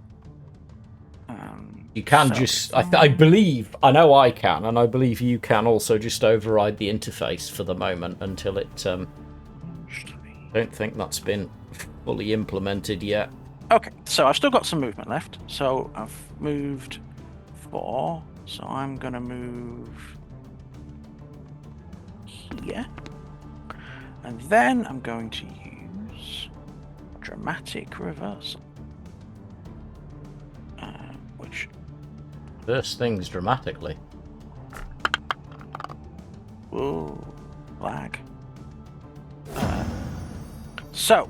You can So- just, I believe, I know I can, and I believe you can also just override the interface for the moment until it, don't think that's been fully implemented yet. Okay, so I've still got some movement left. So I've moved 4, so I'm going to move here. And then I'm going to use dramatic reversal. Which First things dramatically. Whoa, lag. So,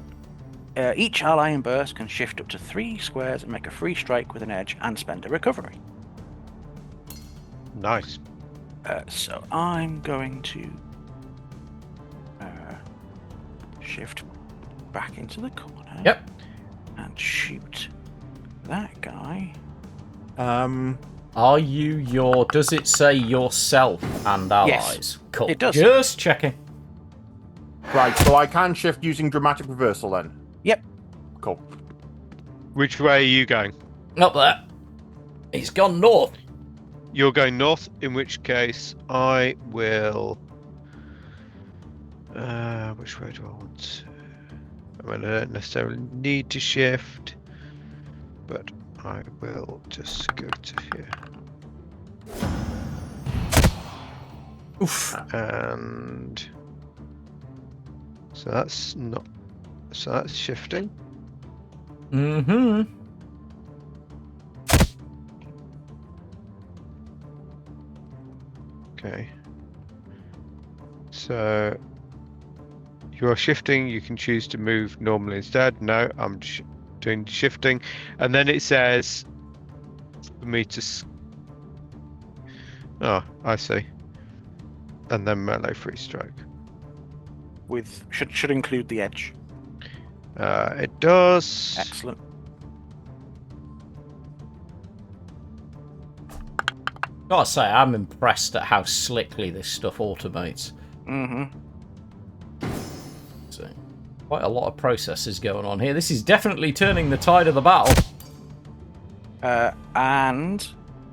each ally in burst can shift up to 3 squares and make a free strike with an edge and spend a recovery. Nice. So I'm going to shift back into the corner. Yep. And shoot that guy. Are you your... Does it say yourself and allies? Yes, Cool. it does. Just checking. Right, so I can shift using dramatic reversal then. Yep. Cool. Which way are you going? Up there. He's gone north. You're going north, in which case I will... which way do I want to... I don't necessarily need to shift, but I will just go to here. Oof. And... So that's not... So that's shifting. Mm-hmm. Okay. So... You are shifting, you can choose to move normally instead. No, I'm doing shifting. And then it says for me to... Oh, I see. And then melee free strike. With should include the edge. It does. Excellent. Gotta say, I'm impressed at how slickly this stuff automates. Mm-hmm. So, quite a lot of processes going on here. This is definitely turning the tide of the battle. And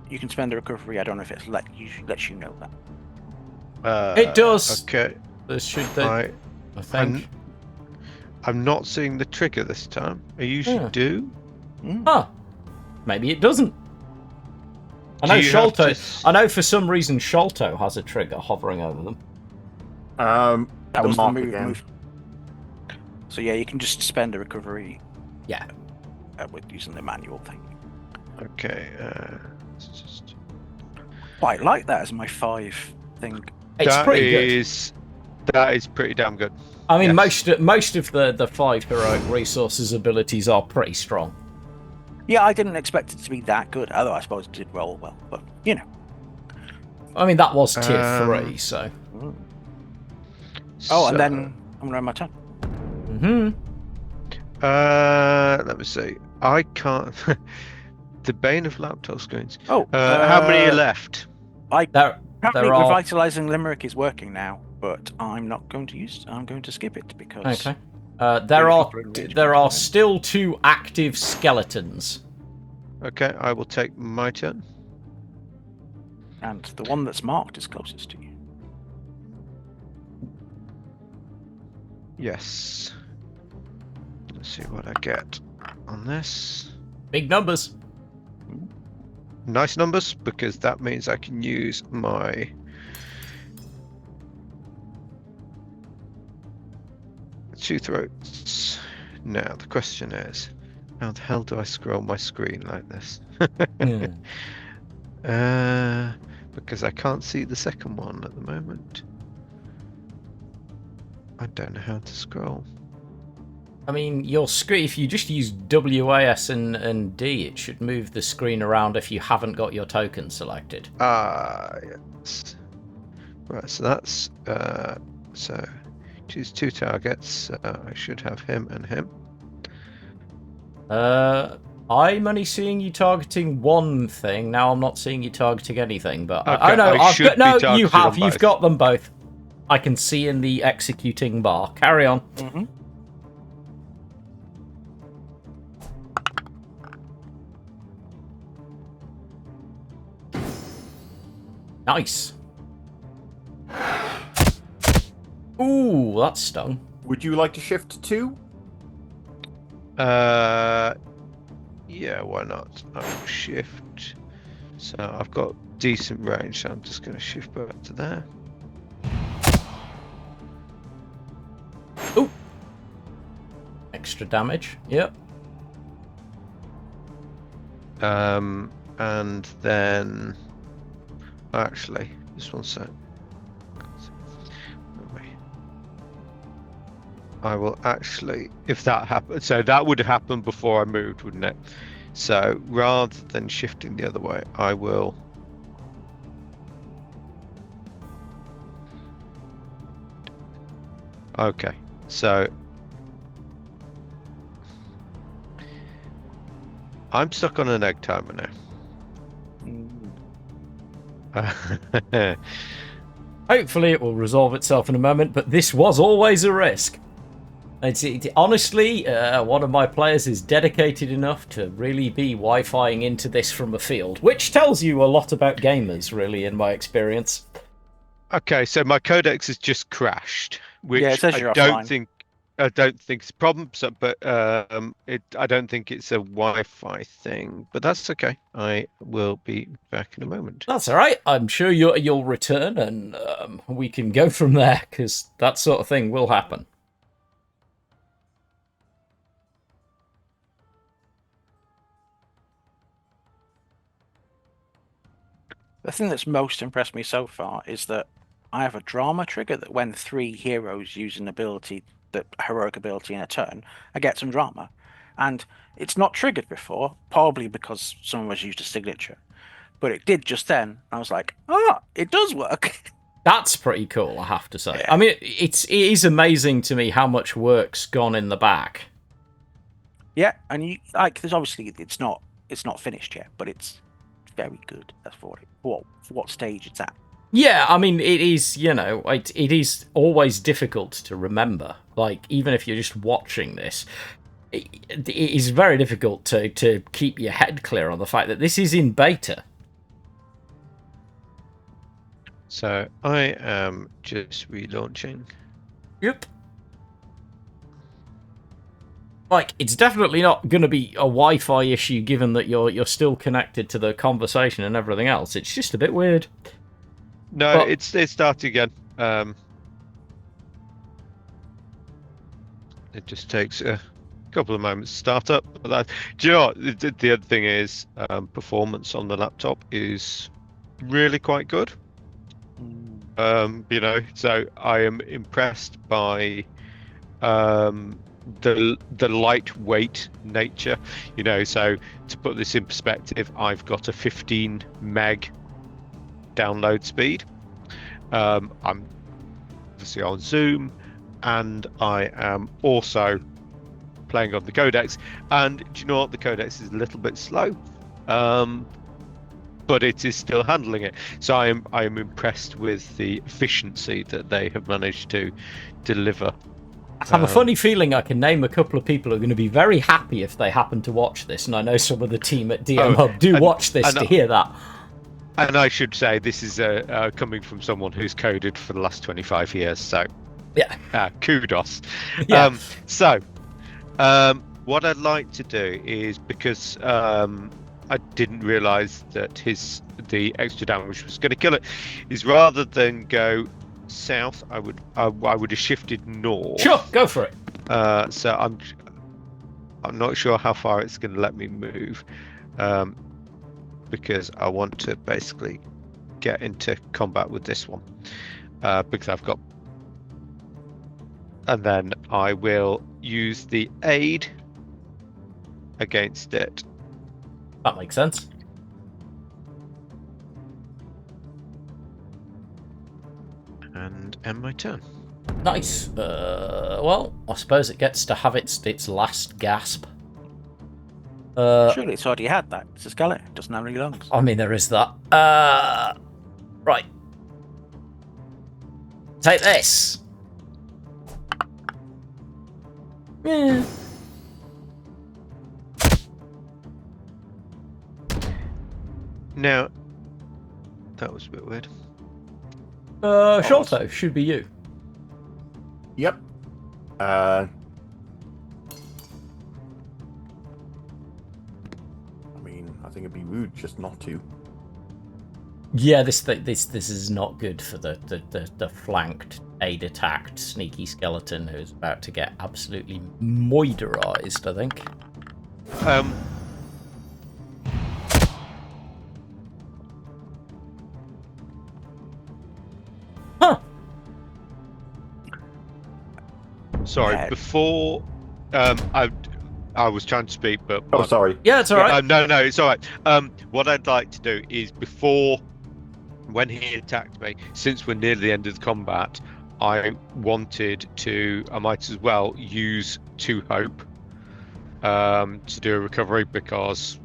you can spend a recovery. I don't know if it lets you know that. It does. Okay. This should, I think. I'm not seeing the trigger this time. I usually do. Huh. Maybe it doesn't. I know Sholto. I know for some reason Sholto has a trigger hovering over them. That was the mark move, again. So yeah, you can just spend a recovery. Yeah. With using the manual thing. Okay. Let's just... Quite like that as my 5 thing. It's pretty good. That is pretty damn good. I mean, Yes. most of the 5 heroic resources abilities are pretty strong. Yeah, I didn't expect it to be that good, although I suppose it did roll well. But you know. I mean, that was tier 3, so. Oh, and then I'm gonna have my turn. Let me see. I can't. The Bane of Laptos screens. Oh, how many are left? There Apparently, are... revitalizing Limerick is working now, but I'm not going to use. I'm going to skip it because. Okay. There are still 2 active skeletons. Okay, I will take my turn. And the one that's marked is closest to you. Yes. Let's see what I get on this. Big numbers. Nice numbers, because that means I can use my... Two throats. Now, the question is, how the hell do I scroll my screen like this? Because I can't see the second one at the moment. I don't know how to scroll. I mean, your screen, if you just use WAS and D, it should move the screen around if you haven't got your token selected. Yes. Right, so that's... so, choose 2 targets. I should have him and him. I'm only seeing you targeting one thing. Now I'm not seeing you targeting anything, but... Okay, oh, no, I should be you targeted have. on You've both. got them both. I can see in the executing bar. Carry on. Mm-hmm. Nice. Ooh, that stung. Would you like to shift to? Yeah, why not? I'll shift. So I've got decent range, so I'm just going to shift back to there. Ooh. Extra damage. Yep. And then... Actually, just one sec. I will actually, if that happens, so that would have happened before I moved, wouldn't it? So rather than shifting the other way, I will. Okay, so I'm stuck on an egg timer now. Hopefully it will resolve itself in a moment, but this was always a risk. Honestly, one of my players is dedicated enough to really be Wi-Fiing into this from a field, which tells you a lot about gamers, really, in my experience. Okay, so my Codex has just crashed, which Yeah, it says you're offline. I don't think it's a problem. So, but I don't think it's a Wi-Fi thing. But that's okay. I will be back in a moment. That's all right. I'm sure you'll return, and we can go from there, because that sort of thing will happen. The thing that's most impressed me so far is that I have a drama trigger that when 3 heroes use an ability, that heroic ability in a turn, I get some drama. And it's not triggered before, probably because someone was used a signature. But it did just then. I was like, it does work. That's pretty cool, I have to say. Yeah. I mean, it is amazing to me how much work's gone in the back. Yeah, and there's obviously it's not finished yet, but it's very good. That's for what stage it's at. Yeah, I mean, it is, it is always difficult to remember. Like, even if you're just watching this, it is very difficult to keep your head clear on the fact that this is in beta. So I am just relaunching. Yep. Like, it's definitely not going to be a Wi-Fi issue, given that you're still connected to the conversation and everything else. It's just a bit weird. No, But- it's starting again. It just takes a couple of moments to start up. But do you know what? The other thing is performance on the laptop is really quite good. So I am impressed by the lightweight nature. So to put this in perspective, I've got a 15 meg download speed. I'm obviously on Zoom, and I am also playing on the Codex. And do you know what? The Codex is a little bit slow, but it is still handling it. So I am impressed with the efficiency that they have managed to deliver. I have a funny feeling I can name a couple of people who are going to be very happy if they happen to watch this, and I know some of the team at DM Hub do watch this to hear that. And I should say, this is coming from someone who's coded for the last 25 years, so yeah, kudos. Yeah. What I'd like to do is, because I didn't realise that the extra damage was going to kill it, is rather than go south, I would have shifted north. Sure, go for it. So I'm not sure how far it's going to let me move. Because I want to basically get into combat with this one, because I've got, and then I will use the aid against it. That makes sense. And end my turn. Nice. Well, I suppose it gets to have its last gasp. Surely it's already had that. It's a skeleton. It doesn't have any lungs. I mean, there is that. Right. Take this. Yeah. Now, that was a bit weird. Sholto, should be you. Yep. I think it'd be rude just not to. Yeah, this is not good for the flanked, aid attacked, sneaky skeleton who's about to get absolutely moiderized, I think. Huh. Sorry, Yeah. before I was trying to speak, but Oh, sorry. Yeah, it's all right. No, it's all right. What I'd like to do is, before, when he attacked me, since we're near the end of the combat, I might as well use 2 hope to do a recovery, because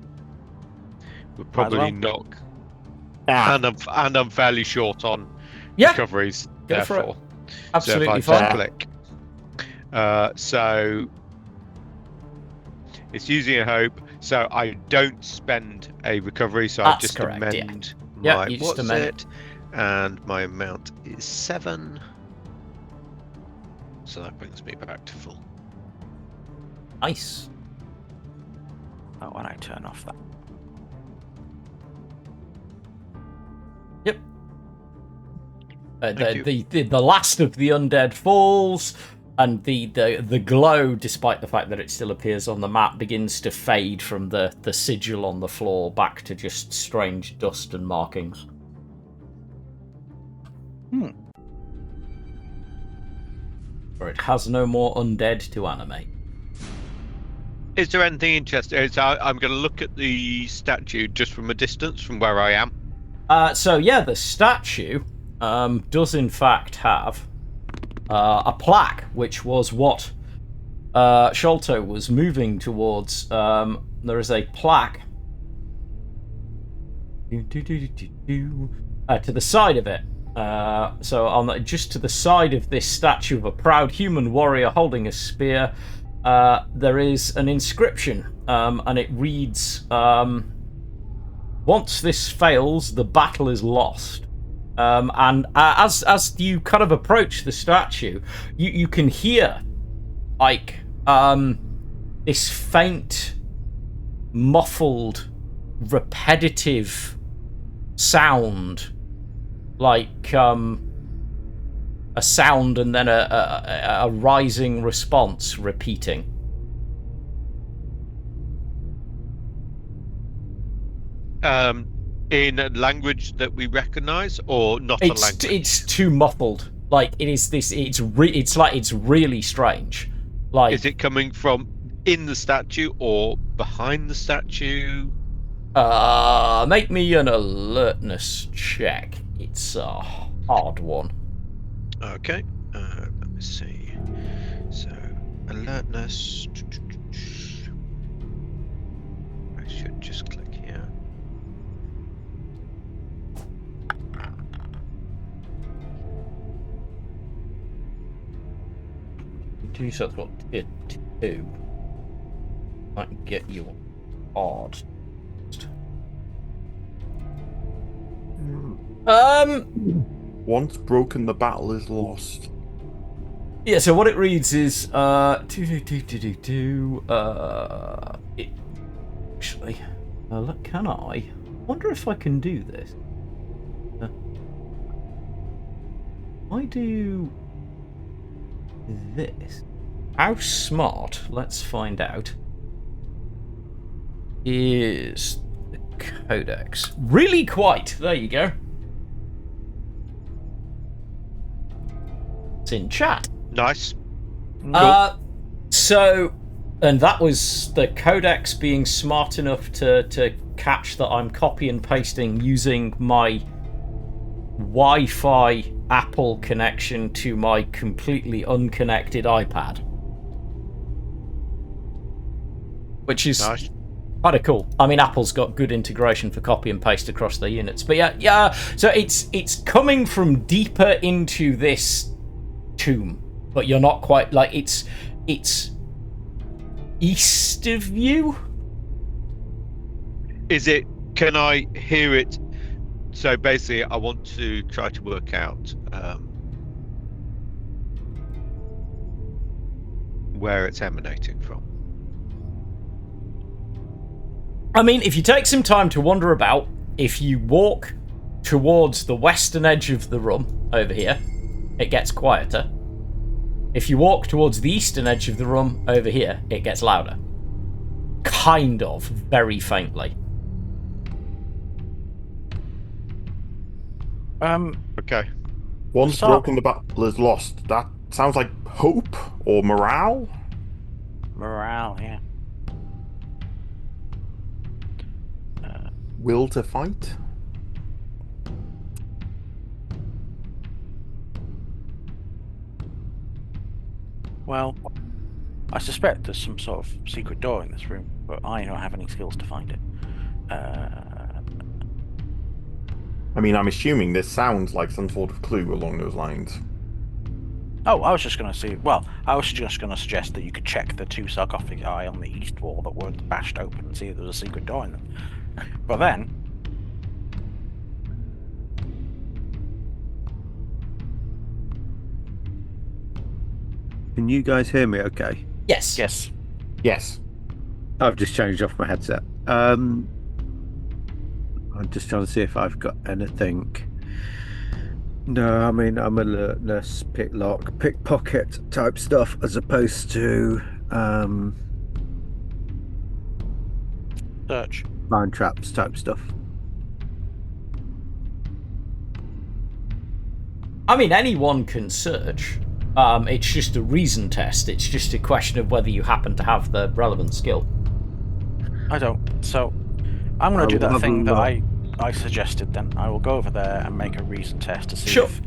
we're probably not. Ah, and I'm fairly short on Yeah, recoveries. go for it. Therefore, Absolutely so if I fine. just click, so it's using a hope. So I don't spend a recovery. So I That's just correct, yeah. amend Yeah, my you just what's amend. it, and my amount is 7. So that brings me back to full. Nice. Oh, when I turn off that. Yep. Thank The last of the undead falls, and the glow, despite the fact that it still appears on the map, begins to fade from the sigil on the floor back to just strange dust and markings. For it has no more undead to animate. Is there anything interesting? So I'm going to look at the statue just from a distance from where I am. So yeah, the statue does in fact have a plaque, which was what Sholto was moving towards. There is a plaque to the side of it. So on just to the side of this statue of a proud human warrior holding a spear, there is an inscription, and it reads, "Once this fails, the battle is lost." And as you kind of approach the statue, you can hear like this faint, muffled, repetitive sound, like a sound and then a rising response repeating. In a language that we recognise, or not a language? It's too muffled. Like it is this. It's really strange. Like, is it coming from in the statue or behind the statue? Make me an alertness check. It's a hard one. Okay. Let me see. So alertness. I should just click here. So that's what tier 2. I can get you hard. Once broken, the battle is lost. Yeah, so what it reads is actually, look, can I wonder if I can do this? I do this. How smart, let's find out, is the Codex. Really quite. There you go. It's in chat. Nice. So, and that was the Codex being smart enough to catch that I'm copy and pasting using my Wi-Fi Apple connection to my completely unconnected iPad, which is nice. kind of cool. I mean, Apple's got good integration for copy and paste across their units, but yeah. So it's coming from deeper into this tomb, but you're not quite like it's east of you. Is it? Can I hear it? So basically, I want to try to work out where it's emanating from. I mean, if you take some time to wander about, if you walk towards the western edge of the room over here, it gets quieter. If you walk towards the eastern edge of the room over here, it gets louder. Kind of, very faintly. Okay. Once So- broken, the battle is lost. That sounds like hope or morale. Morale, yeah. Will to fight. Well, I suspect there's some sort of secret door in this room, but I don't have any skills to find it. I mean, I'm assuming this sounds like some sort of clue along those lines. Oh, I was just going to see. Well, I was just going to suggest that you could check the 2 sarcophagi on the east wall that were bashed open and see if there was a secret door in them. But then, Can you guys hear me okay? Yes. yes, Yes. I've just changed off my headset. I'm just trying to see if I've got anything. No, I mean, I'm alertness, picklock, pickpocket type stuff as opposed to search. mind traps type stuff. I mean, anyone can search. It's just a reason test. It's just a question of whether you happen to have the relevant skill. I don't. So, I'm going to do will that have thing a that look. I suggested then. I will go over there and make a reason test to see Sure. if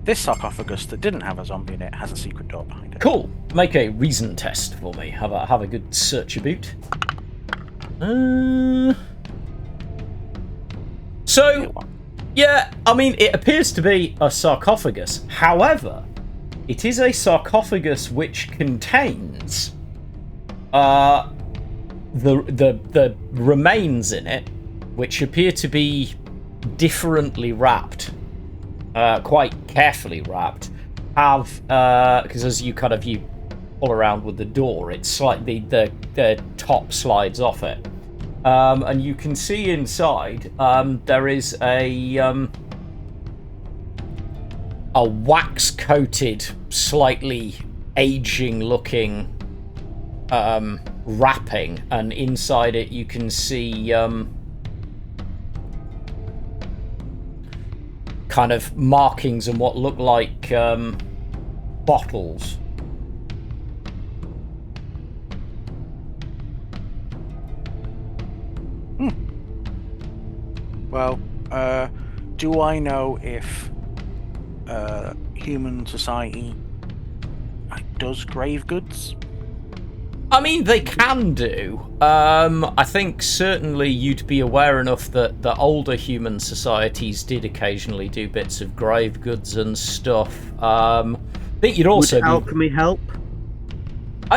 this sarcophagus that didn't have a zombie in it has a secret door behind it. Cool. Make a reason test for me. Have a good search about. So, yeah, I mean, it appears to be a sarcophagus. However, it is a sarcophagus which contains the remains in it, which appear to be differently wrapped, quite carefully wrapped. Have because as you pull around with the door, it's slightly the top slides off it, and you can see inside there is a wax-coated, slightly aging-looking wrapping, and inside it you can see kind of markings and what look like bottles. Well, do I know if human society does grave goods? I mean, they can do. I think certainly you'd be aware enough that the older human societies did occasionally do bits of grave goods and stuff. I think you'd also Would alchemy help?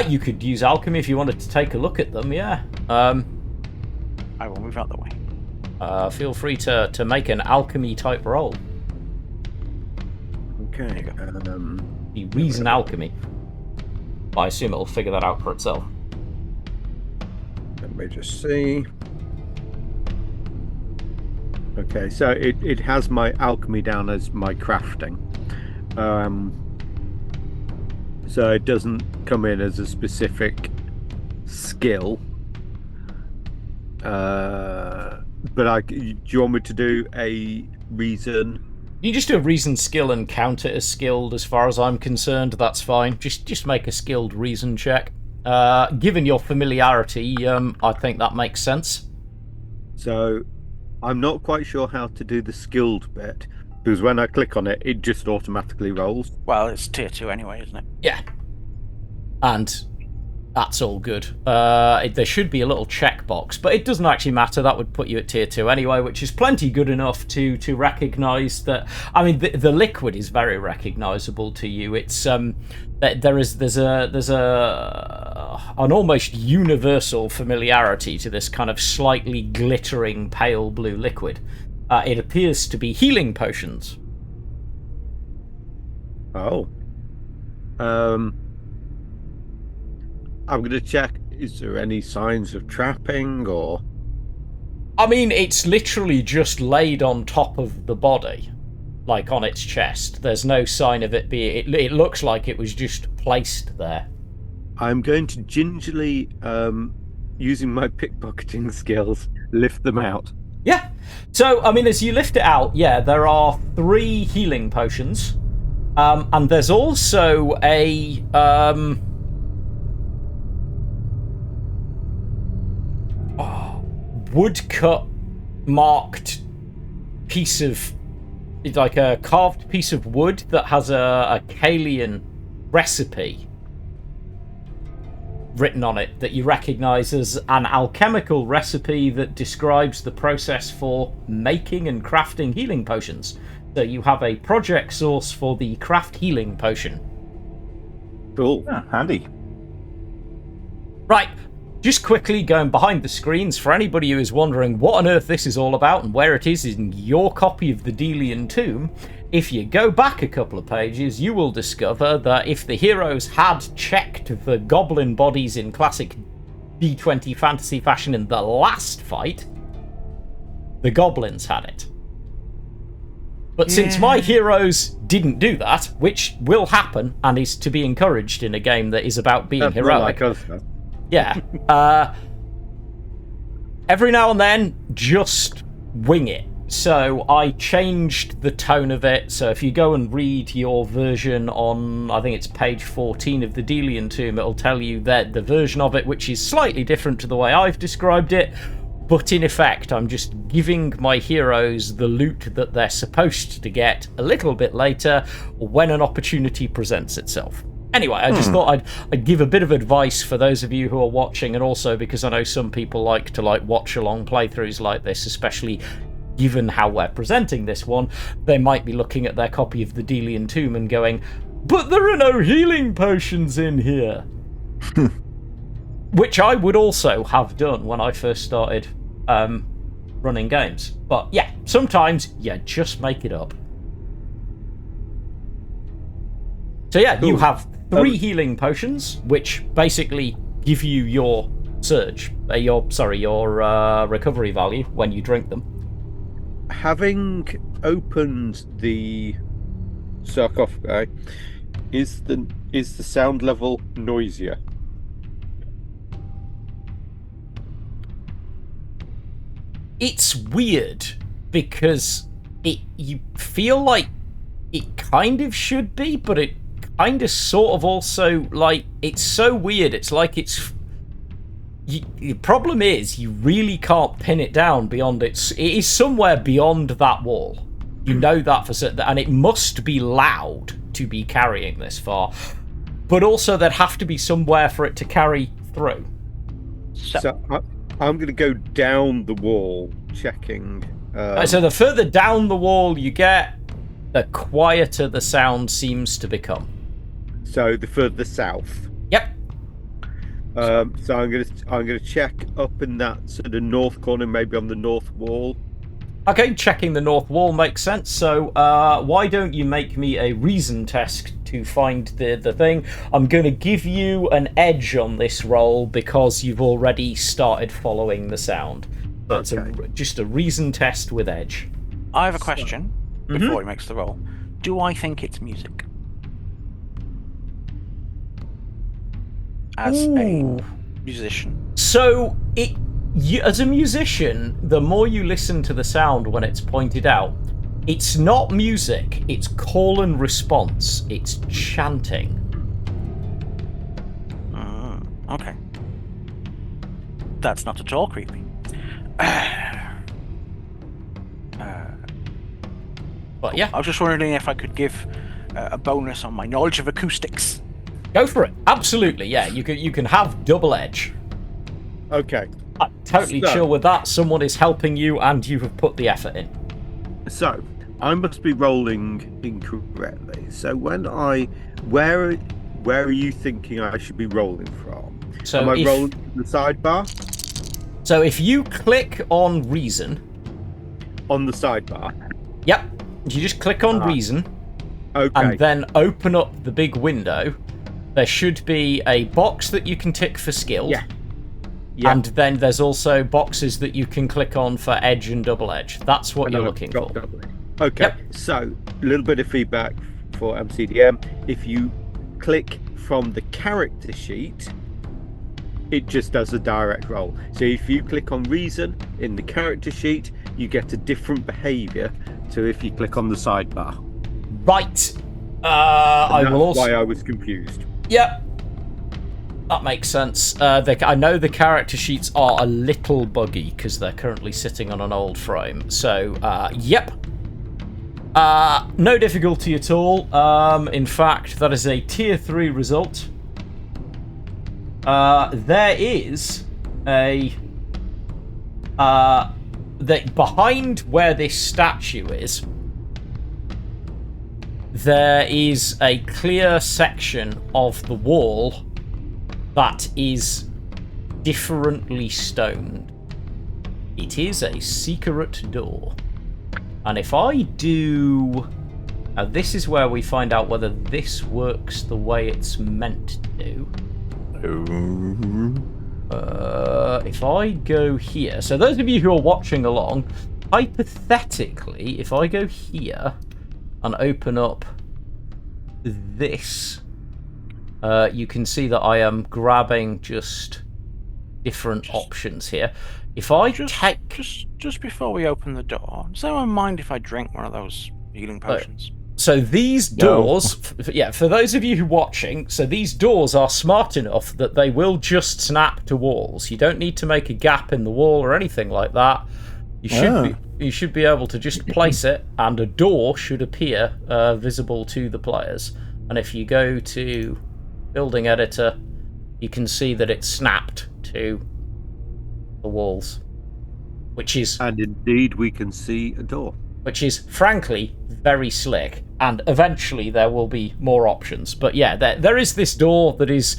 you could use alchemy if you wanted to take a look at them, yeah. I will move out the way. Feel free to make an alchemy type roll. Okay. The reason alchemy. I assume it'll figure that out for itself. Let me just see. Okay, so it has my alchemy down as my crafting. So it doesn't come in as a specific skill. But do you want me to do a reason? You just do a reason skill and count it as skilled as far as I'm concerned. That's fine. Just make a skilled reason check. Given your familiarity, I think that makes sense. So I'm not quite sure how to do the skilled bit, because when I click on it, it just automatically rolls. Well, it's tier 2 anyway, isn't it? Yeah. And that's all good. There should be a little checkbox, but it doesn't actually matter. That would put you at tier 2 anyway, which is plenty good enough to recognise that. I mean, the liquid is very recognisable to you. It's there's an almost universal familiarity to this kind of slightly glittering pale blue liquid. It appears to be healing potions. Oh. I'm going to check, is there any signs of trapping or... I mean, it's literally just laid on top of the body, like on its chest. There's no sign of it being... It looks like it was just placed there. I'm going to gingerly, using my pickpocketing skills, lift them out. Yeah. So, I mean, as you lift it out, yeah, there are 3 healing potions. And there's also a... woodcut marked piece of, it's like a carved piece of wood that has a Kalian recipe. written on it that you recognise as an alchemical recipe that describes the process for making and crafting healing potions. So you have a project source for the craft healing potion. Cool. Yeah, handy. Right, just quickly going behind the screens, for anybody who is wondering what on earth this is all about and where it is in your copy of the Delian Tomb, if you go back a couple of pages, you will discover that if the heroes had checked the goblin bodies in classic D20 fantasy fashion in the last fight, the goblins had it. But since my heroes didn't do that, which will happen and is to be encouraged in a game that is about being heroic, yeah, every now and then, just wing it. So I changed the tone of it. So if you go and read your version on, I think it's page 14 of the Delian Tomb, it'll tell you that the version of it, which is slightly different to the way I've described it. But in effect, I'm just giving my heroes the loot that they're supposed to get a little bit later when an opportunity presents itself. Anyway, I just thought I'd give a bit of advice for those of you who are watching, and also because I know some people like to watch along playthroughs like this, especially given how we're presenting this one. They might be looking at their copy of the Delian Tomb and going, "But there are no healing potions in here." Which I would also have done when I first started running games. But yeah, sometimes you just make it up. So yeah, you have 3 healing potions, which basically give you your surge, your recovery value when you drink them. Having opened the sarcophagi, is the sound level noisier? It's weird because you feel like it kind of should be, but it kind of sort of also, like, it's so weird. It's like the problem is you really can't pin it down beyond it is somewhere beyond that wall. You know that for certain, and it must be loud to be carrying this far. But also there'd have to be somewhere for it to carry through. So I'm going to go down the wall, checking. So the further down the wall you get, the quieter the sound seems to become. So the further south. Yep. So I'm gonna check up in that sort of north corner, maybe on the north wall. Okay, checking the north wall makes sense. So why don't you make me a reason test to find the thing? I'm going to give you an edge on this roll because you've already started following the sound. That's just a reason test with edge. I have a question before he makes the roll. Do I think it's music? As a musician. So as a musician, the more you listen to the sound when it's pointed out, it's not music, it's call and response, it's chanting. Okay. That's not at all creepy. But yeah. I was just wondering if I could give a bonus on my knowledge of acoustics. Go for it. Absolutely, yeah. You can have double edge. Okay. I'm totally chill with that. Someone is helping you and you have put the effort in. So I must be rolling incorrectly. So where are you thinking I should be rolling from? So am I rolling from the sidebar? So if you click on reason. On the sidebar? Yep. You just click on reason. Okay. And then open up the big window. There should be a box that you can tick for skill. Yeah. And then there's also boxes that you can click on for edge and double edge. That's what you're looking for. Okay. Yep. So a little bit of feedback for MCDM. If you click from the character sheet, it just does a direct roll. So if you click on reason in the character sheet, you get a different behavior to if you click on the sidebar. Right. I will also. That's why I was confused. Yep. That makes sense. I know the character sheets are a little buggy because they're currently sitting on an old frame. So, yep. No difficulty at all. In fact, that is a tier 3 result. there is behind where this statue is, there is a clear section of the wall that is differently stoned. It is a secret door. And if I do... Now this is where we find out whether this works the way it's meant to. If I go here... So those of you who are watching along, hypothetically, if I go here and open up this, you can see that I am grabbing just different options here. If I just before we open the door, does anyone mind if I drink one of those healing potions? So these doors, for those of you who are watching, so these doors are smart enough that they will just snap to walls. You don't need to make a gap in the wall or anything like that. You should be able to just place it, and a door should appear visible to the players. And if you go to Building Editor, you can see that it's snapped to the walls, and indeed we can see a door, which is frankly very slick. And eventually there will be more options, but yeah, there is this door that is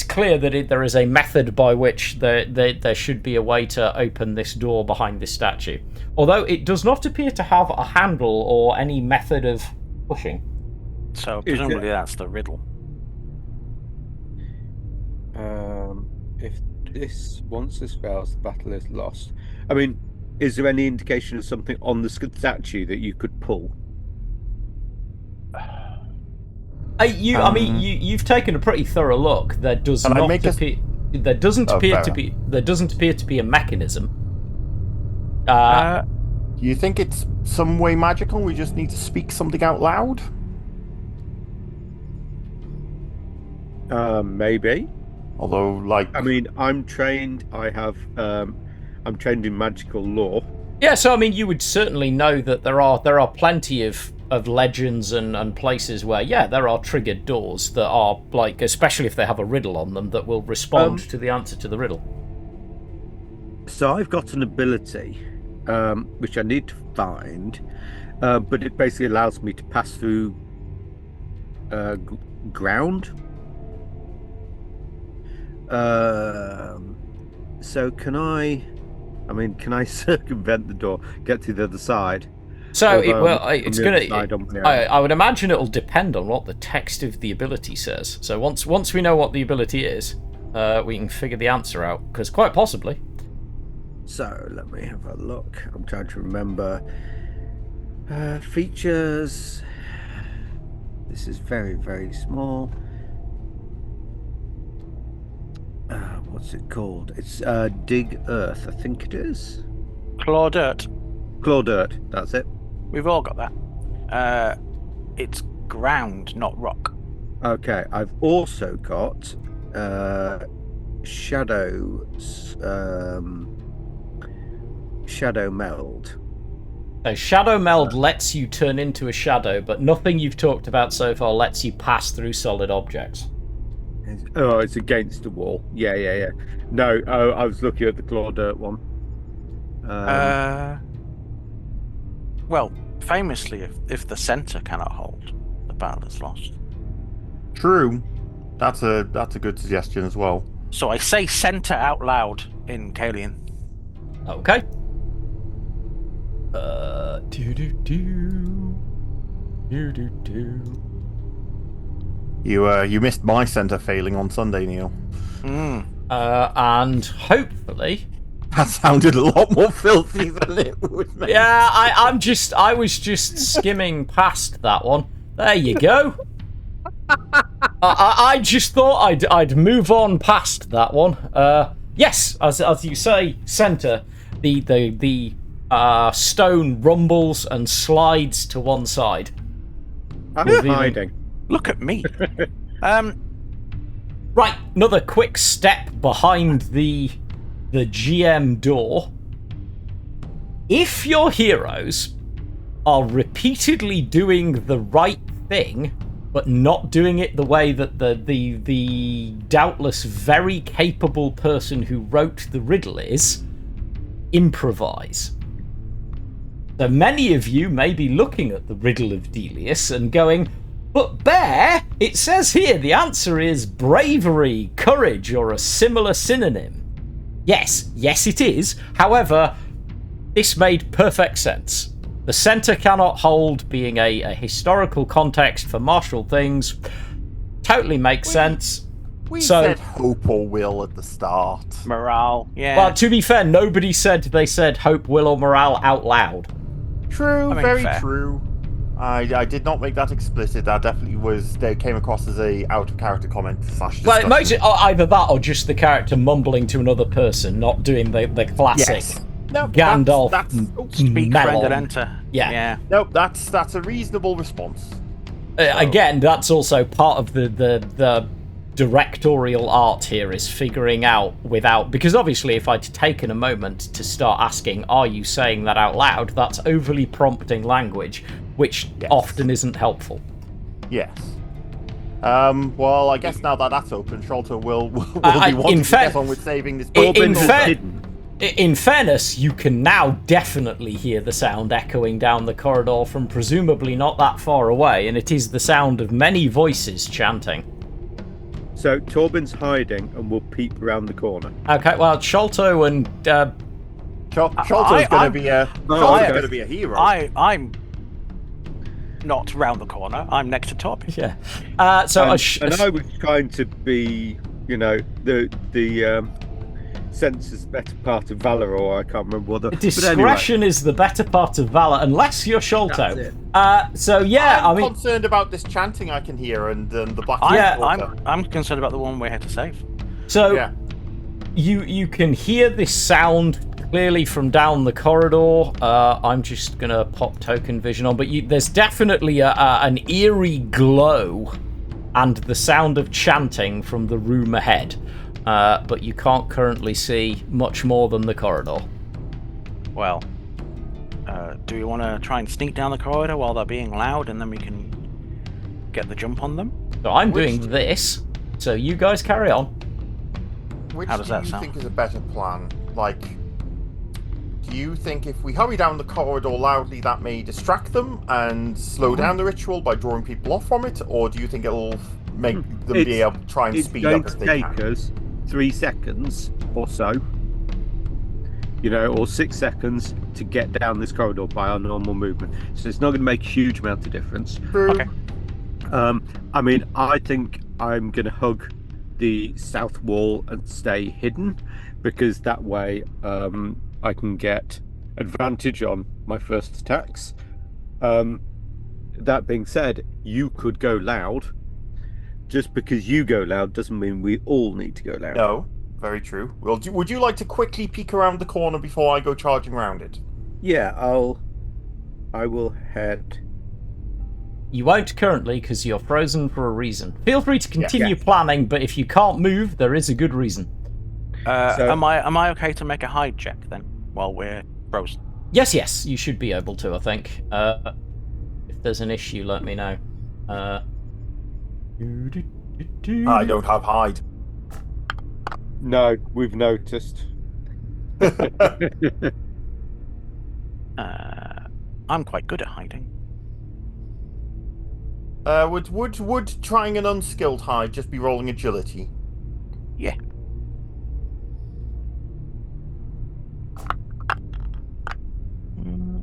clear that there is a method by which there should be a way to open this door behind this statue, although it does not appear to have a handle or any method of pushing. So presumably that's the riddle. If once this fails, the battle is lost. I mean, is there any indication of something on the statue that you could pull? You've taken a pretty thorough look. There doesn't appear to be a mechanism. Do you think it's some way magical? We just need to speak something out loud? Maybe. Although, I mean, I'm trained. I'm trained in magical lore. Yeah, so I mean, you would certainly know that there are plenty of legends and places where, there are triggered doors that are, especially if they have a riddle on them, that will respond to the answer to the riddle. So I've got an ability, which I need to find, but it basically allows me to pass through ground. So can I circumvent the door, get to the other side? So I would imagine it'll depend on what the text of the ability says. So once we know what the ability is, we can figure the answer out, because quite possibly. So let me have a look. I'm trying to remember features. This is very, very small. What's it called? It's Dig Earth, I think it is. Claw Dirt. Claw Dirt, that's it. We've all got that. It's ground, not rock. Okay, I've also got Shadow Meld. So Shadow Meld lets you turn into a shadow, but nothing you've talked about so far lets you pass through solid objects. Oh, it's against the wall. Yeah. No, I was looking at the Claw Dirt one. Well, famously, if the centre cannot hold, the battle is lost. True. That's a good suggestion as well. So I say centre out loud in Kalian. Okay. You missed my centre failing on Sunday, Neil. And hopefully... That sounded a lot more filthy than it was meant. Yeah, I was just skimming past that one. There you go. I just thought I'd move on past that one. Yes, as you say, centre. The stone rumbles and slides to one side. I'm hiding. Look at me. Right, another quick step behind the GM door. If your heroes are repeatedly doing the right thing but not doing it the way that the doubtless very capable person who wrote the riddle is. Improvise. So many of you may be looking at the riddle of Delius and going, but Bear, it says here the answer is bravery, courage, or a similar synonym. Yes, it is. However, this made perfect sense. The centre cannot hold, being a historical context for martial things. Totally makes sense. We said hope or will at the start. Morale, yeah. Well, to be fair, nobody said they said hope, will, or morale out loud. True, I mean, very fair. true. I did not make that explicit. That definitely they came across as a out of character comment / discussion. Well, it makes it either that or just the character mumbling to another person, not doing the classic Yes. No, Gandalf Speak, friend, melon. and enter. Yeah. Nope, that's a reasonable response. Again, that's also part of the directorial art here, is figuring out because obviously if I'd taken a moment to start asking, are you saying that out loud, that's overly prompting language, which often isn't helpful. Yes. Well, I guess now that that's open, Sholto will be wanting to get on with saving this. In fairness, you can now definitely hear the sound echoing down the corridor from presumably not that far away, and it is the sound of many voices chanting. So Torben's hiding and will peep around the corner. Okay, well, Sholto and Sholto's going to be a hero. I'm not round the corner. I'm next to Torben. yeah. And I was trying to be, the sense is the better part of valor, or I can't remember what the discretion is the better part of valor, unless you're Sholto. I'm concerned about this chanting I can hear and the black. I'm concerned about the one we're here to save. So yeah. you can hear this sound clearly from down the corridor. I'm just gonna pop token vision on, but there's definitely an eerie glow and the sound of chanting from the room ahead. But you can't currently see much more than the corridor. Well, do we want to try and sneak down the corridor while they're being loud, and then we can get the jump on them? So I'm doing this, so you guys carry on. Which How does that do you sound? think is a better plan? Like, do you think if we hurry down the corridor loudly, that may distract them and slow down the ritual by drawing people off from it, or do you think it'll make them be able to try and speed up as they can? It's going to take us 3 seconds or so, or 6 seconds to get down this corridor by our normal movement. So it's not going to make a huge amount of difference. True. Okay. I think I'm going to hug the south wall and stay hidden, because that way I can get advantage on my first attacks. That being said, you could go loud. Just because you go loud doesn't mean we all need to go loud. No, very true. Well, would you like to quickly peek around the corner before I go charging around it? Yeah, I will head. You won't currently, because you're frozen for a reason. Feel free to continue planning, but if you can't move, there is a good reason. Am I okay to make a hide check then while we're frozen? Yes, you should be able to, I think. If there's an issue, let me know. I don't have hide. No, we've noticed. I'm quite good at hiding. Would trying an unskilled hide just be rolling agility? Yeah.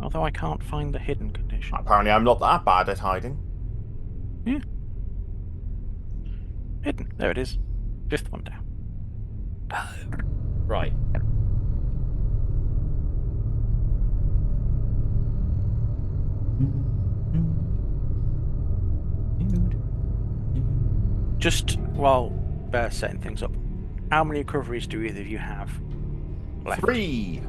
Although I can't find the hidden condition. Apparently I'm not that bad at hiding. Yeah. Hidden. There it is. 5th one down. Right. Just while Bear's setting things up, how many recoveries do either of you have left? 3.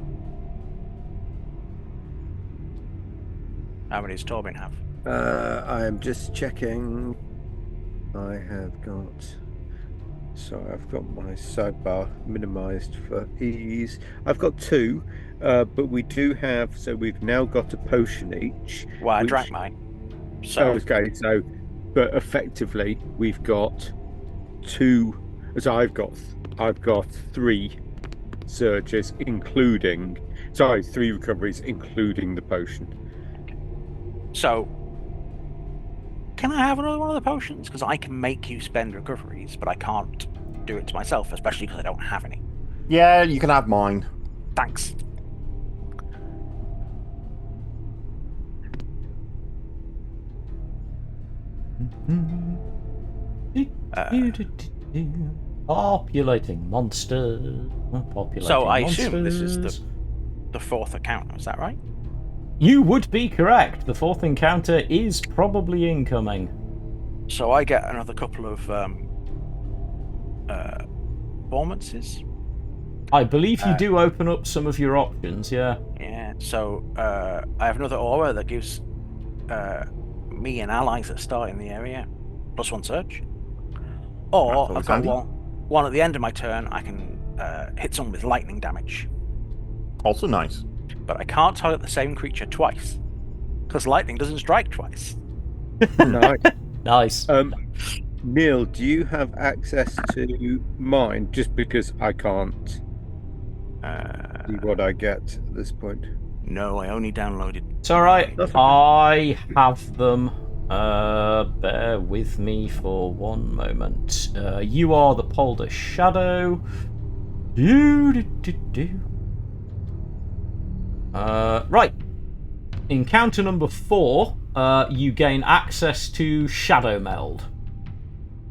How many does Torben have? I am just checking. I have got. So I've got my sidebar minimized for ease. I've got 2, but we do have. So we've now got a potion each. Well, I drank mine. So okay, so but effectively we've got two. So I've got 3 surges, including 3 recoveries, including the potion. So, can I have another one of the potions? Because I can make you spend recoveries, but I can't do it to myself, especially because I don't have any. Yeah, you can have mine. Thanks. Populating monsters. So I assume this is the 4th encounter, is that right? You would be correct. The 4th encounter is probably incoming. So I get another couple of performances. I believe you do open up some of your options, yeah. Yeah, so I have another aura that gives me and allies that start in the area +1 surge. Or I've got one at the end of my turn, I can hit someone with lightning damage. Also nice. But I can't target the same creature twice, because lightning doesn't strike twice. Nice. Nice. Neil, do you have access to mine? Just because I can't see what I get at this point. No, I only downloaded. It's alright. I have them. Bear with me for one moment. You are the Polder Shadow. Right. Encounter number 4, you gain access to Shadow Meld.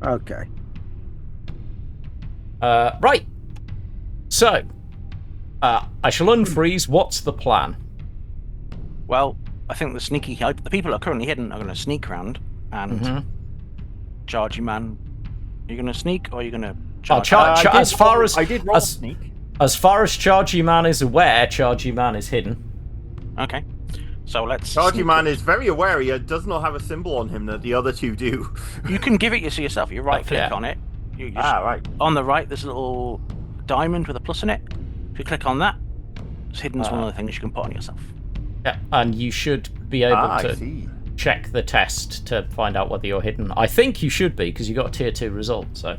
Okay. Right. So, I shall unfreeze. What's the plan? Well, I think the people that are currently hidden are going to sneak around and Chargy Man. Are you going to sneak or are you going to charge? As far as sneak. As far as Chargy Man is aware, Chargy Man is hidden. Okay. So let's. Chargy Man is very aware he does not have a symbol on him that the other 2 do. You can give it yourself. You right click on it. You just, right. On the right, there's a little diamond with a plus in it. If you click on that, it's hidden as one of the things you can put on yourself. Yeah, and you should be able to check the test to find out whether you're hidden. I think you should be, because you got a tier 2 result, so.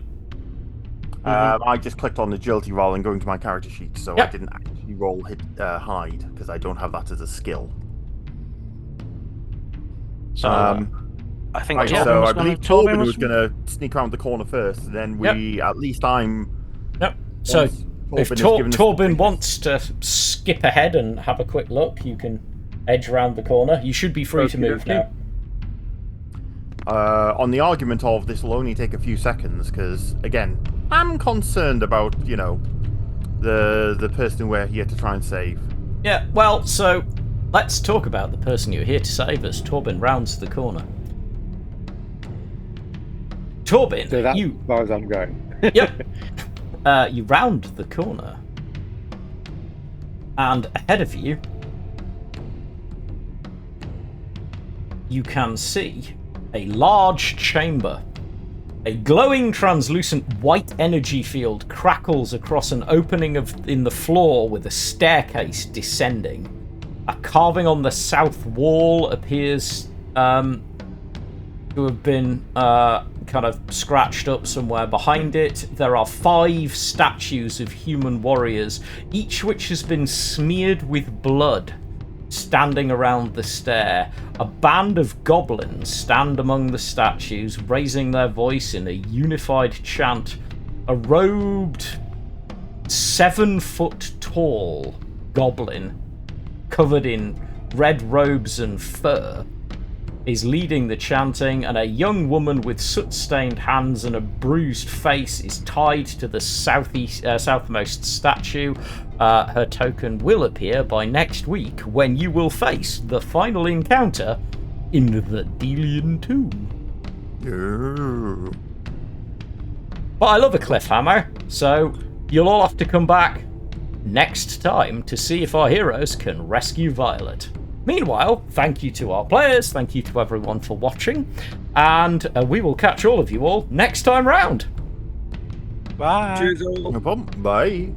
I just clicked on agility rather than going to my character sheet, so I didn't actually roll hide, because I don't have that as a skill. So, I think so I believe Torben was going to sneak around the corner first, and then I'm... Yep. So, if Torben wants to skip ahead and have a quick look, you can edge around the corner. You should be free to move now. On the argument of this will only take a few seconds, because, again, I'm concerned about, the person we're here to try and save. Yeah, well, so let's talk about the person you're here to save as Torben rounds the corner. Torben, so that's as far as I'm going. Yep. You round the corner, and ahead of you, you can see a large chamber. A glowing, translucent white energy field crackles across an opening in the floor with a staircase descending. A carving on the south wall appears to have been kind of scratched up somewhere behind it. There are 5 statues of human warriors, each which has been smeared with blood, standing around the stair. A band of goblins stand among the statues, raising their voice in a unified chant. A robed, 7-foot-tall goblin, covered in red robes and fur, is leading the chanting, and a young woman with soot-stained hands and a bruised face is tied to the southmost statue. Her token will appear by next week, when you will face the final encounter in the Delian Tomb. But I love a cliffhanger, so you'll all have to come back next time to see if our heroes can rescue Violet. Meanwhile, thank you to our players, thank you to everyone for watching, and we will catch all of you all next time round. Bye. Cheers all. No problem. Bye.